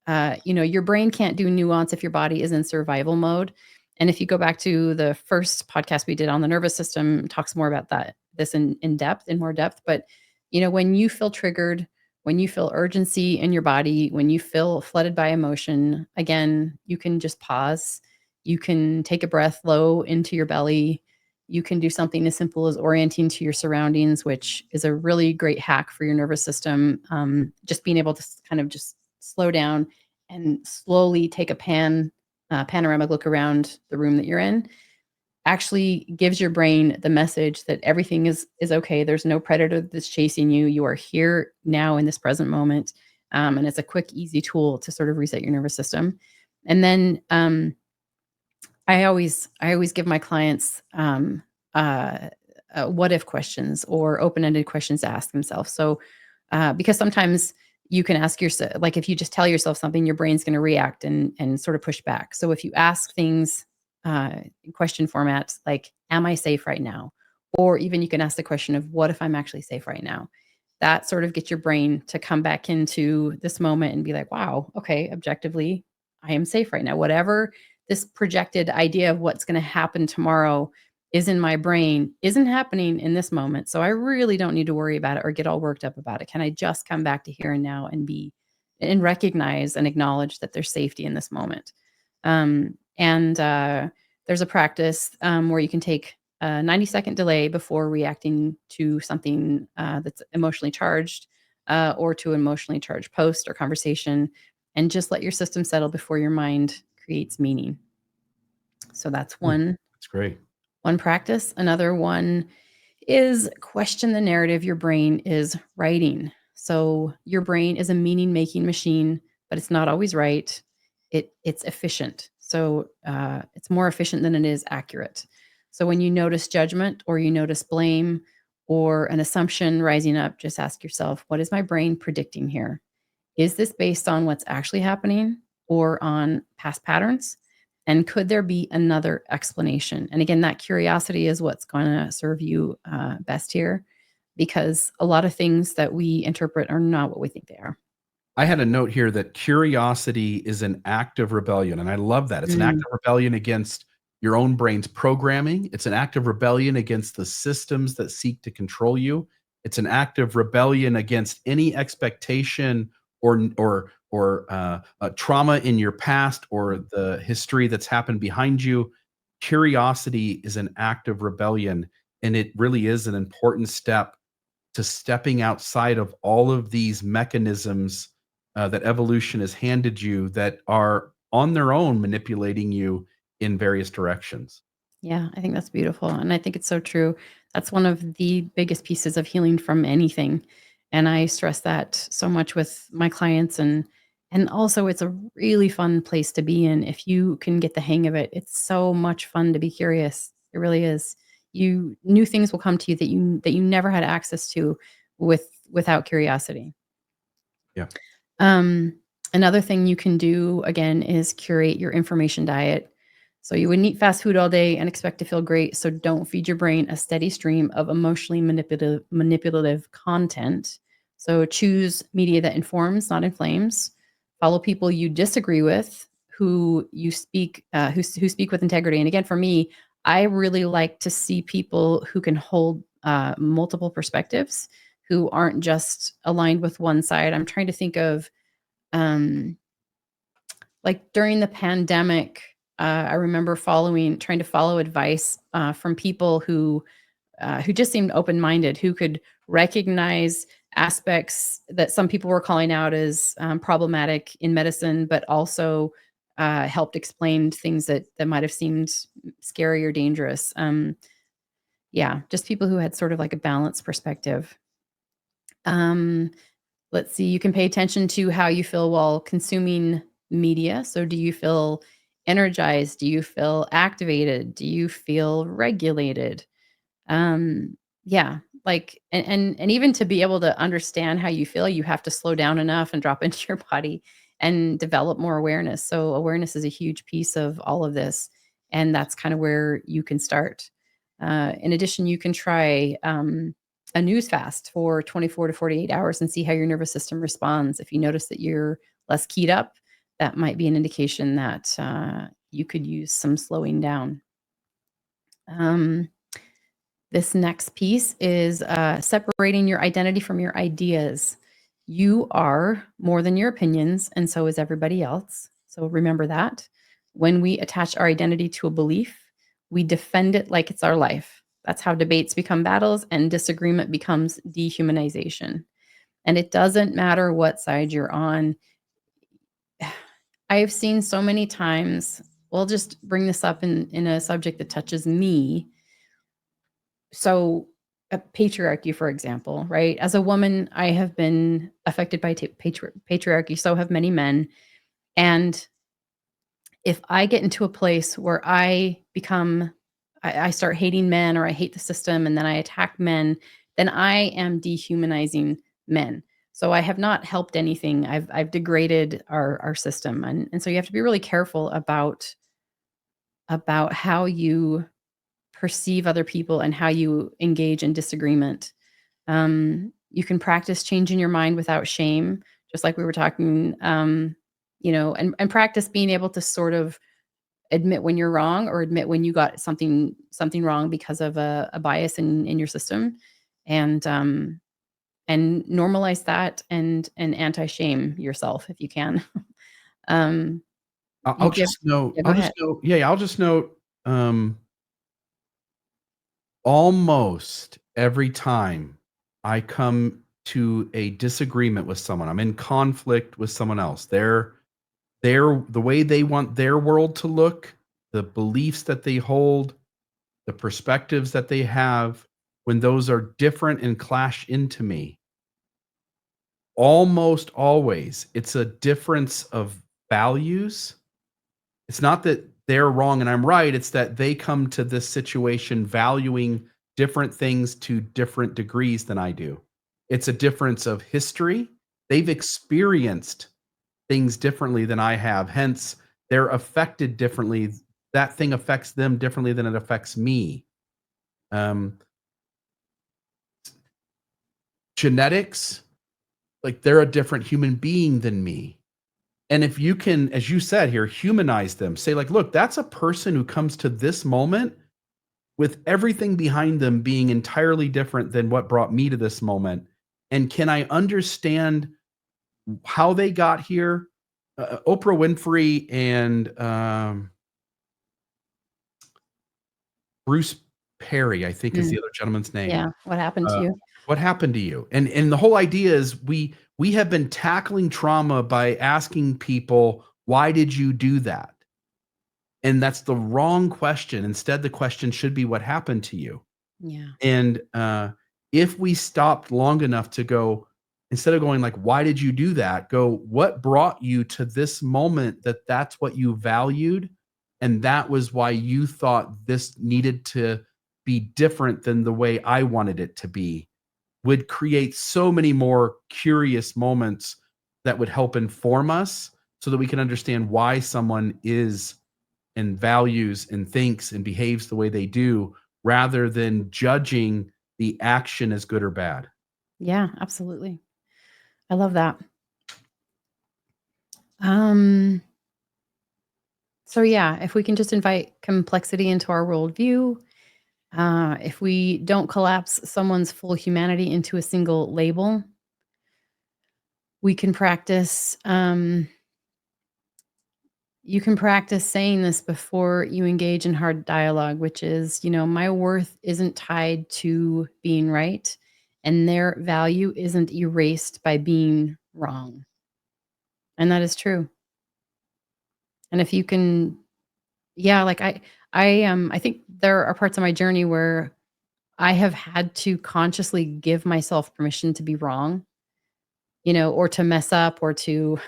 your brain can't do nuance if your body is in survival mode. And if you go back to the first podcast we did on the nervous system, it talks more about this in depth, in more depth. But when you feel triggered, when you feel urgency in your body, when you feel flooded by emotion, again, you can just pause. You can take a breath low into your belly. You can do something as simple as orienting to your surroundings, which is a really great hack for your nervous system. Just being able to kind of just slow down and slowly take a panoramic look around the room that you're in actually gives your brain the message that everything is okay. There's no predator that's chasing you. You are here now in this present moment, and it's a quick, easy tool to sort of reset your nervous system. And then I always give my clients what if questions or open ended questions to ask themselves. So because sometimes you can ask yourself, like if you just tell yourself something, your brain's going to react and sort of push back. So if you ask things in question formats like, am I safe right now? Or even you can ask the question of, what if I'm actually safe right now? That sort of gets your brain to come back into this moment and be like, wow, okay, objectively, I am safe right now. Whatever this projected idea of what's going to happen tomorrow is in my brain isn't happening in this moment. So I really don't need to worry about it or get all worked up about it. Can I just come back to here and now and recognize and acknowledge that there's safety in this moment? And there's a practice where you can take a 90-second delay before reacting to something that's emotionally charged or to an emotionally charged post or conversation, and just let your system settle before your mind creates meaning. So that's Hmm, that's great. one practice. Another one is question the narrative your brain is writing. So your brain is a meaning making machine, but it's not always right. It's efficient. So it's more efficient than it is accurate. So when you notice judgment or you notice blame or an assumption rising up, just ask yourself, what is my brain predicting here? Is this based on what's actually happening or on past patterns? And could there be another explanation? And again, that curiosity is what's going to serve you best here, because a lot of things that we interpret are not what we think they are. I had a note here that curiosity is an act of rebellion, and I love that. It's an act Mm, of rebellion against your own brain's programming. It's an act of rebellion against the systems that seek to control you. It's an act of rebellion against any expectation or trauma in your past or the history that's happened behind you. Curiosity is an act of rebellion, and it really is an important step to stepping outside of all of these mechanisms that evolution has handed you that are on their own manipulating you in various directions. yeah, I think that's beautiful. And I think it's so true. That's one of the biggest pieces of healing from anything. And I stress that so much with my clients, and also it's a really fun place to be in if you can get the hang of it. It's so much fun to be curious. It really is. You new things will come to you that you never had access to without curiosity. Yeah. Um, Another thing you can do again is curate your information diet. So you wouldn't eat fast food all day and expect to feel great. So don't feed your brain a steady stream of emotionally manipulative content. So choose media that informs, not inflames. Follow people you disagree with, who speak with integrity. And again, for me, I really like to see people who can hold multiple perspectives, who aren't just aligned with one side. I'm trying to think of um, like during the pandemic, I remember trying to follow advice from people who just seemed open-minded, who could recognize aspects that some people were calling out as problematic in medicine, but also helped explain things that might have seemed scary or dangerous. Yeah, just people who had sort of like a balanced perspective. Um, Let's see, you can pay attention to how you feel while consuming media. So do you feel energized? Do you feel activated? Do you feel regulated? Yeah, like and even to be able to understand how you feel, you have to slow down enough and drop into your body and develop more awareness. So awareness is a huge piece of all of this, and that's kind of where you can start. In addition, you can try a news fast for 24 to 48 hours and see how your nervous system responds. If you notice that you're less keyed up, that might be an indication that you could use some slowing down. Um, this next piece is separating your identity from your ideas. You are more than your opinions, and so is everybody else. So remember that. When we attach our identity to a belief, we defend it like it's our life. That's how debates become battles and disagreement becomes dehumanization. And it doesn't matter what side you're on. I've seen so many times, we'll just bring this up in a subject that touches me. So, patriarchy, for example, right? As a woman, I have been affected by patriarchy, so have many men. And if I get into a place where I start hating men or I hate the system and then I attack men, then I am dehumanizing men. So I have not helped anything. I've degraded our system. And so you have to be really careful about how you perceive other people and how you engage in disagreement. You can practice changing your mind without shame, just like we were talking, and practice being able to sort of admit when you're wrong or admit when you got something wrong because of a bias in your system, and normalize that and anti-shame yourself if you can. Um, I'll you give just note Yeah, go I'll ahead. just note yeah, I'll just note, almost every time I come to a disagreement with someone, I'm in conflict with someone else. The way they want their world to look, the beliefs that they hold, the perspectives that they have, when those are different and clash into me, almost always it's a difference of values. It's not that they're wrong and I'm right, it's that they come to this situation valuing different things to different degrees than I do. It's a difference of history. They've experienced things differently than I have, hence, they're affected differently. That thing affects them differently than it affects me. Um, Genetics, like, they're a different human being than me. And if you can, as you said here, humanize them, say, like, "Look, that's a person who comes to this moment with everything behind them being entirely different than what brought me to this moment. And can I understand how they got here?" Oprah Winfrey and Bruce Perry, I think is Mm, the other gentleman's name. yeah, what happened to Uh, you? what happened to you? And the whole idea is we have been tackling trauma by asking people, "Why did you do that?" And that's the wrong question. Instead, the question should be, "What happened to you?" Yeah. And, if we stopped long enough to go, instead of going like, "Why did you do that?" Go, "What brought you to this moment that that's what you valued, and that was why you thought this needed to be different than the way I wanted it to be," would create so many more curious moments that would help inform us so that we can understand why someone is and values and thinks and behaves the way they do, rather than judging the action as good or bad. Yeah, absolutely. I love that. Um, so yeah, if we can just invite complexity into our worldview, if we don't collapse someone's full humanity into a single label, we can practice. You can practice saying this before you engage in hard dialogue, which is, my worth isn't tied to being right, and their value isn't erased by being wrong. And that is true. And if you can, yeah, like I think there are parts of my journey where I have had to consciously give myself permission to be wrong, or to mess up or to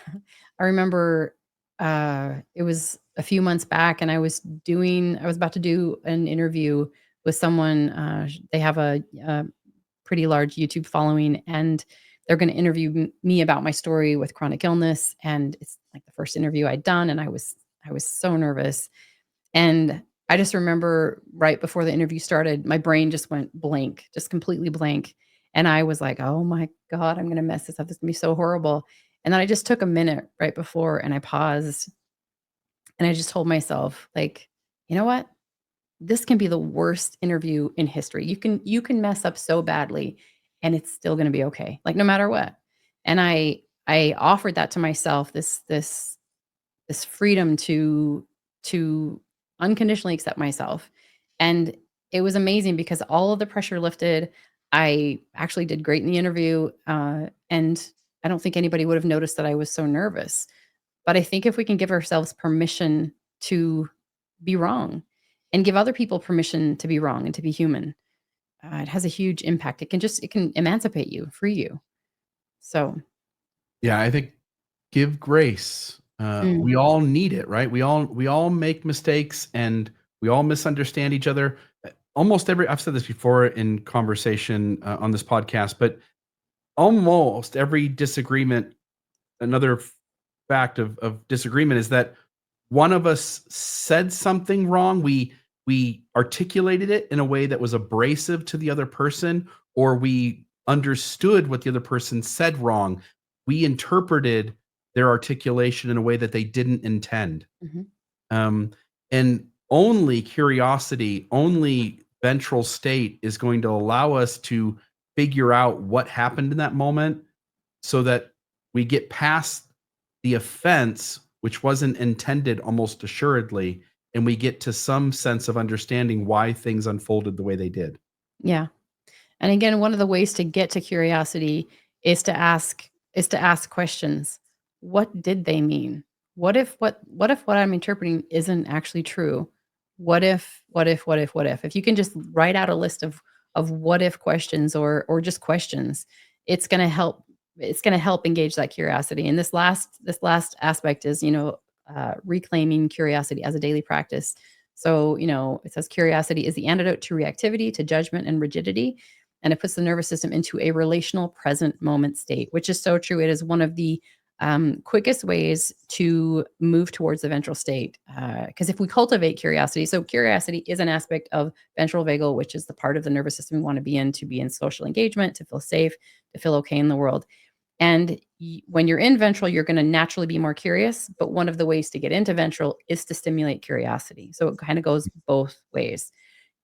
I remember, it was a few months back and I was about to do an interview with someone, they have a pretty large YouTube following, and they're gonna interview me about my story with chronic illness, and it's like the first interview I'd done, and I was so nervous, and I just remember right before the interview started, my brain just went blank, just completely blank. And I was like, "Oh my God, I'm going to mess this up. This is going to be so horrible." And then I just took a minute right before and I paused and I just told myself, like, you know what? This can be the worst interview in history. You can mess up so badly and it's still going to be okay. Like no matter what. And I offered that to myself, this freedom to unconditionally accept myself. And it was amazing because all of the pressure lifted. I actually did great in the interview, and I don't think anybody would have noticed that I was so nervous. But I think if we can give ourselves permission to be wrong and give other people permission to be wrong and to be human, it has a huge impact. It can emancipate you, free you. So, Yeah, I think give grace. mm, We all need it, right? We all make mistakes and we all misunderstand each other. Almost every I've said this before in conversation on this podcast, but almost every disagreement, another fact of disagreement is that one of us said something wrong. We articulated it in a way that was abrasive to the other person, or we understood what the other person said wrong. We interpreted their articulation in a way that they didn't intend. mhm. Um, And only curiosity, only ventral state is going to allow us to figure out what happened in that moment so that we get past the offense, which wasn't intended almost assuredly, and we get to some sense of understanding why things unfolded the way they did. Yeah. And again, one of the ways to get to curiosity is to ask questions. What did they mean? What if what I'm interpreting isn't actually true? What if? If you can just write out a list of what if questions or just questions, it's going to help engage that curiosity. And this last aspect is, reclaiming curiosity as a daily practice. So, it says curiosity is the antidote to reactivity, to judgment and rigidity, and it puts the nervous system into a relational present moment state, which is so true. It is one of the quickest ways to move towards the ventral state. Because if we cultivate curiosity, so curiosity is an aspect of ventral vagal, which is the part of the nervous system we want to be in social engagement, to feel safe, to feel okay in the world. And when you're in ventral, you're going to naturally be more curious. But one of the ways to get into ventral is to stimulate curiosity. So it kind of goes both ways.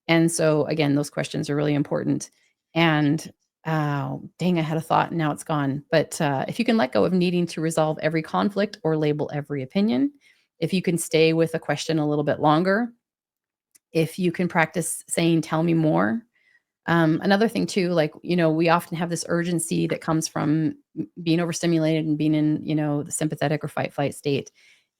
And so again, those questions are really important. And oh, dang, I had a thought and now it's gone. But if you can let go of needing to resolve every conflict or label every opinion, if you can stay with a question a little bit longer, if you can practice saying, tell me more. Another thing too, like, we often have this urgency that comes from being overstimulated and being in, the sympathetic or fight flight state.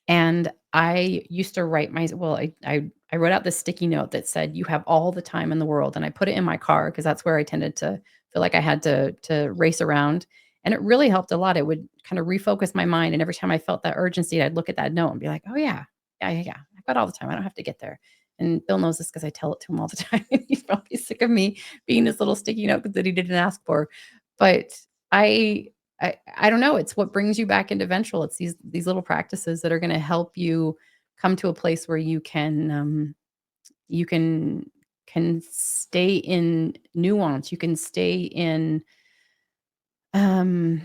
And I used to write I wrote out this sticky note that said, "You have all the time in the world," and I put it in my car because that's where I tended to feel like I had to race around, and it really helped a lot. It would kind of refocus my mind, and every time I felt that urgency, I'd look at that note and be like, "Oh yeah, yeah. I've got all the time. I don't have to get there." And Bill knows this because I tell it to him all the time. He's probably sick of me being this little sticky note that he didn't ask for, but I I don't know, it's what brings you back into ventral. It's these little practices that are gonna help you come to a place where you can stay in nuance, you can stay in, um,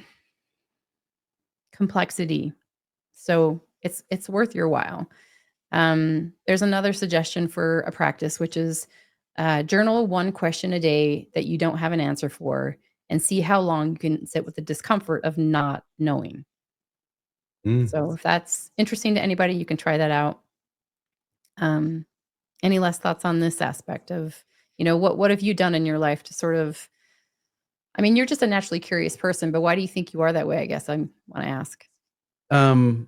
complexity. So it's worth your while. There's another suggestion for a practice, which is journal one question a day that you don't have an answer for and see how long you can sit with the discomfort of not knowing. Mm. So if that's interesting to anybody, you can try that out. Um, any last thoughts on this aspect of, what have you done in your life to sort of, I mean, you're just a naturally curious person, but why do you think you are that way? I guess I want to ask. Um,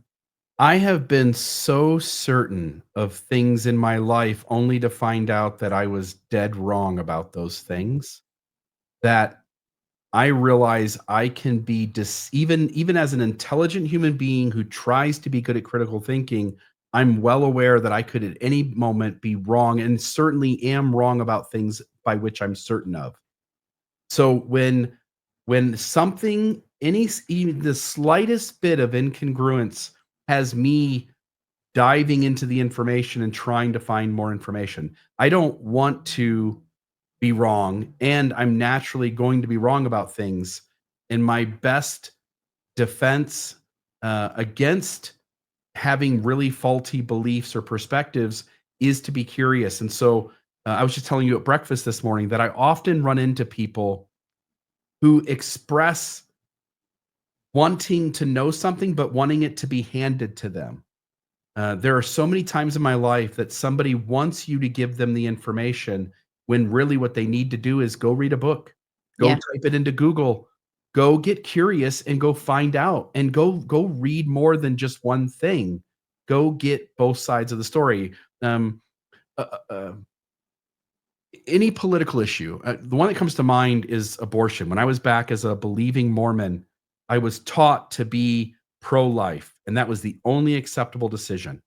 I have been so certain of things in my life only to find out that I was dead wrong about those things, that I realize I can be even as an intelligent human being who tries to be good at critical thinking, I'm well aware that I could at any moment be wrong and certainly am wrong about things by which I'm certain of. So when something even the slightest bit of incongruence has me diving into the information and trying to find more information, I don't want to be wrong, and I'm naturally going to be wrong about things. And my best defense against having really faulty beliefs or perspectives is to be curious. And so I was just telling you at breakfast this morning that I often run into people who express wanting to know something, but wanting it to be handed to them. There are so many times in my life that somebody wants you to give them the information when really what they need to do is go read a book, go Yeah. type it into Google, go get curious and go find out and go read more than just one thing. Go get both sides of the story. Um, uh, uh, uh, any political issue. The one that comes to mind is abortion. When I was back as a believing Mormon, I was taught to be pro-life, and that was the only acceptable decision.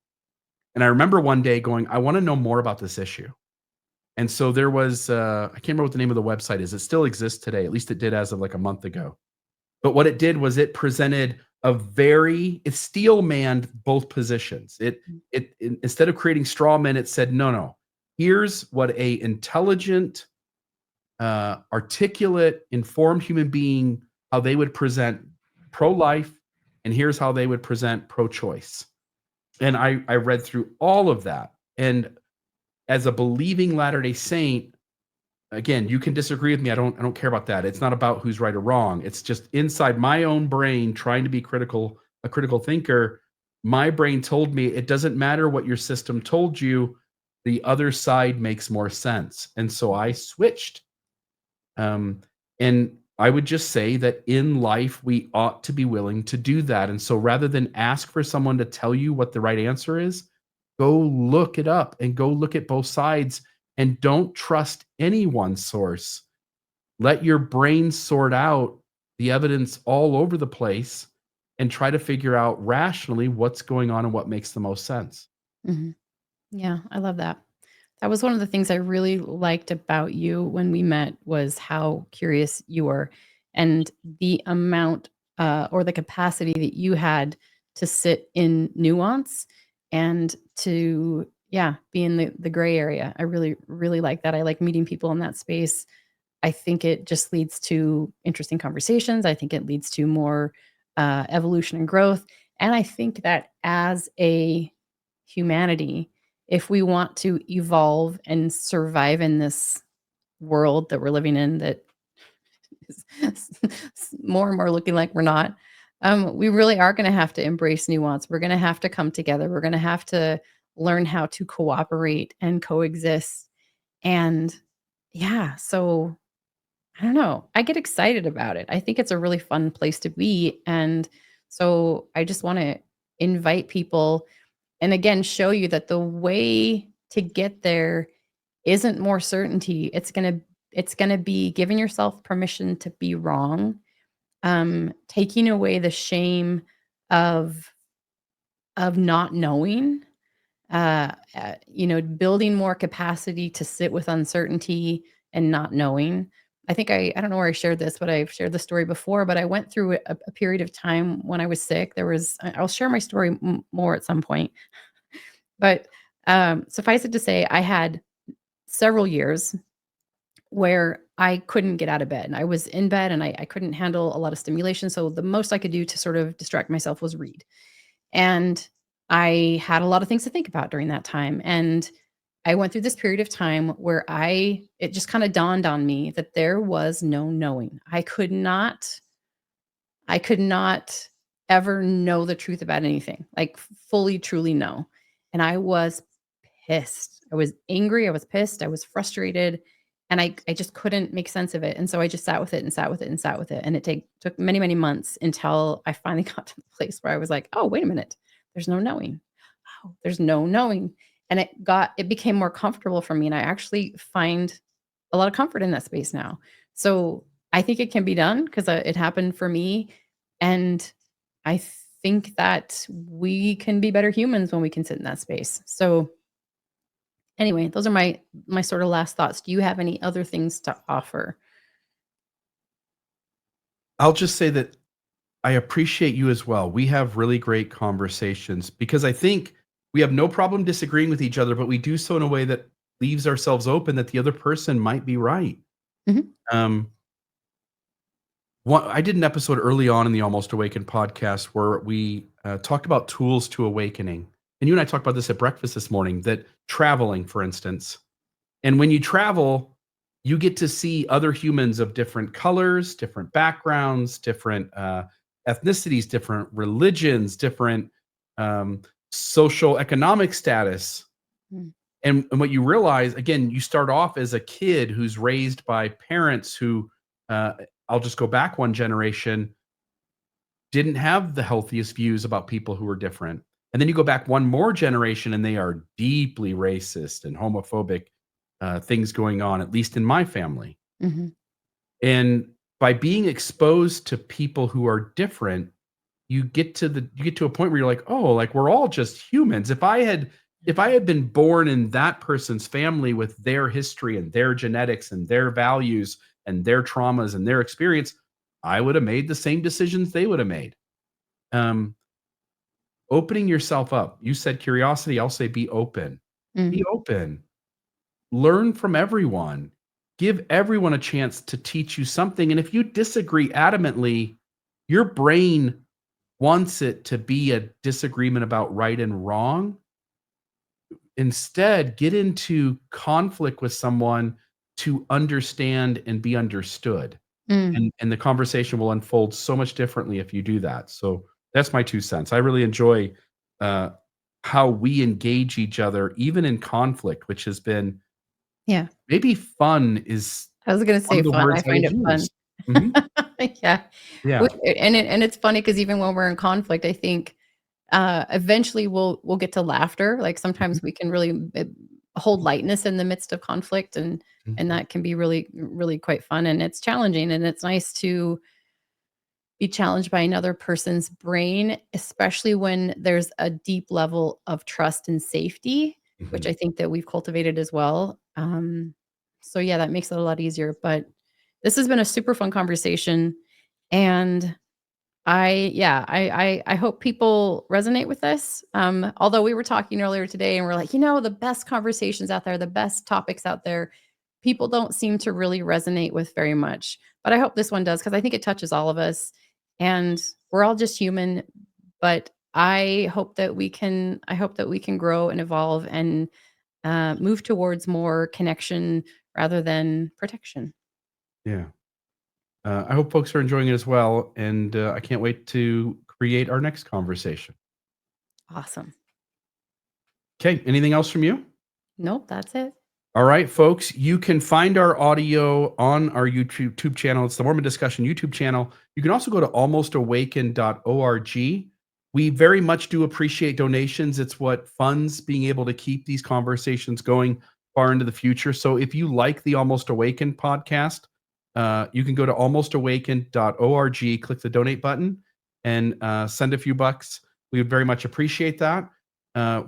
And I remember one day going, I want to know more about this issue. And so there was, I can't remember what the name of the website is. It still exists today. At least it did as of like a month ago. But what it did was it presented it steel manned both positions. Instead of creating straw men, it said, no. Here's what a intelligent, articulate, informed human being, how they would present pro-life, and here's how they would present pro-choice. And I read through all of that. And as a believing Latter-day Saint, again, you can disagree with me. I don't care about that. It's not about who's right or wrong. It's just inside my own brain trying to be a critical thinker. My brain told me it doesn't matter what your system told you, the other side makes more sense. And so I switched. And I would just say that in life, we ought to be willing to do that. And so rather than ask for someone to tell you what the right answer is, go look it up and go look at both sides and don't trust any one source. Let your brain sort out the evidence all over the place and try to figure out rationally what's going on and what makes the most sense. Mhm. Yeah, I love that. That was one of the things I really liked about you when we met was how curious you were and the amount or the capacity that you had to sit in nuance and to be in the gray area. I really really like that. I like meeting people in that space. I think it just leads to interesting conversations. I think it leads to more evolution and growth. And I think that as a humanity, if we want to evolve and survive in this world that we're living in, that is more and more looking like we're not, we really are going to have to embrace nuance. We're going to have to come together. We're going to have to learn how to cooperate and coexist. And so I don't know. I get excited about it. I think it's a really fun place to be. And so I just want to invite people and again show you that the way to get there isn't more certainty. It's going to be giving yourself permission to be wrong, taking away the shame of not knowing, building more capacity to sit with uncertainty and not knowing. I think I don't know where I shared this, but I've shared the story before, but I went through a period of time when I was sick. I'll share my story more at some point, but suffice it to say, I had several years where I couldn't get out of bed. I was in bed and I couldn't handle a lot of stimulation. So the most I could do to sort of distract myself was read. And I had a lot of things to think about during that time. And I went through this period of time where it just kind of dawned on me that there was no knowing. I could not ever know the truth about anything, like fully, truly know. And I was pissed. I was angry. I was pissed. I was frustrated. And I just couldn't make sense of it. And so I just sat with it and sat with it and sat with it. And it took many, many months until I finally got to the place where I was like, oh, wait a minute. There's no knowing. Oh, there's no knowing. And it became more comfortable for me. And I actually find a lot of comfort in that space now. So I think it can be done because it happened for me. And I think that we can be better humans when we can sit in that space. So anyway, those are my sort of last thoughts. Do you have any other things to offer? I'll just say that I appreciate you as well. We have really great conversations because I think we have no problem disagreeing with each other, but we do so in a way that leaves ourselves open that the other person might be right. Mhm. Um, I did an episode early on in the Almost Awakened podcast where we talked about tools to awakening. And you and I talked about this at breakfast this morning, that traveling, for instance. And when you travel, you get to see other humans of different colors, different backgrounds, different ethnicities, different religions, different um, social economic status. Mm. And what you realize, again, you start off as a kid who's raised by parents who, uh, I'll just go back one generation, didn't have the healthiest views about people who were different. And then you go back one more generation and they are deeply racist and homophobic, things going on, at least in my family. Mhm. And by being exposed to people who are different, you get to a point where you're like, oh, like we're all just humans. If I had been born in that person's family with their history and their genetics and their values and their traumas and their experience, I would have made the same decisions they would have made. Um, Opening yourself up. You said curiosity. I'll say be open. Be Mhm. open. Learn from everyone. Give everyone a chance to teach you something. And if you disagree adamantly, your brain wants it to be a disagreement about right and wrong. instead get into conflict with someone to understand and be understood. Mm. And the conversation will unfold so much differently if you do that. So that's my 2 cents. I really enjoy, uh, how we engage each other even in conflict, which has been Yeah. maybe fun is I was gonna one say of the fun. I words I find it fun. use. Mhm. Yeah. Yeah. And it's funny because even when we're in conflict, I think, eventually we'll get to laughter. Like, Mhm. sometimes we can really, hold lightness in the midst of conflict, and Mhm. that can be really, really quite fun, and it's challenging, and it's nice to be challenged by another person's brain, especially when there's a deep level of trust and safety, which I Mhm. think that we've cultivated as well. So yeah, that makes it a lot easier. But this has been a super fun conversation, and I hope people resonate with this. Although we were talking earlier today, and we're like, the best conversations out there, the best topics out there, people don't seem to really resonate with very much. But I hope this one does because I think it touches all of us, and we're all just human. But I hope that we can. I hope that we can grow and evolve and move towards more connection rather than protection. Yeah. I hope folks are enjoying it as well, and, I can't wait to create our next conversation. Awesome. Okay, anything else from you? Nope, that's it. All right, folks, you can find our audio on our YouTube channel. It's the Mormon Discussion YouTube channel. You can also go to almostawakened.org. We very much do appreciate donations. It's what funds being able to keep these conversations going far into the future. So if you like the Almost Awakened podcast, you can go to almostawakened.org, click the donate button, and send a few bucks. We would very much appreciate that.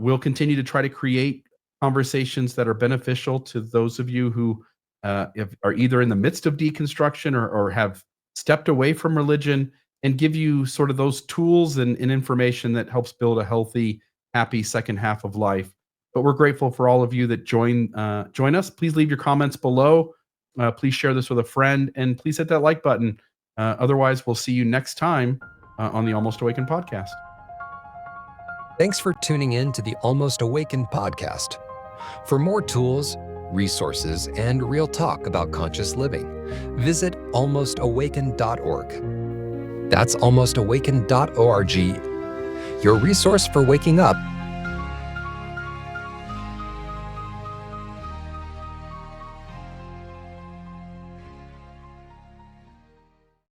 We'll continue to try to create conversations that are beneficial to those of you who are either in the midst of deconstruction or have stepped away from religion, and give you sort of those tools and information that helps build a healthy, happy second half of life. But we're grateful for all of you that join us. Please leave your comments below. Please share this with a friend, and please hit that like button. Otherwise, we'll see you next time on the Almost Awakened podcast. Thanks for tuning in to the Almost Awakened podcast. For more tools, resources, and real talk about conscious living, visit almostawakened.org. That's almostawakened.org, your resource for waking up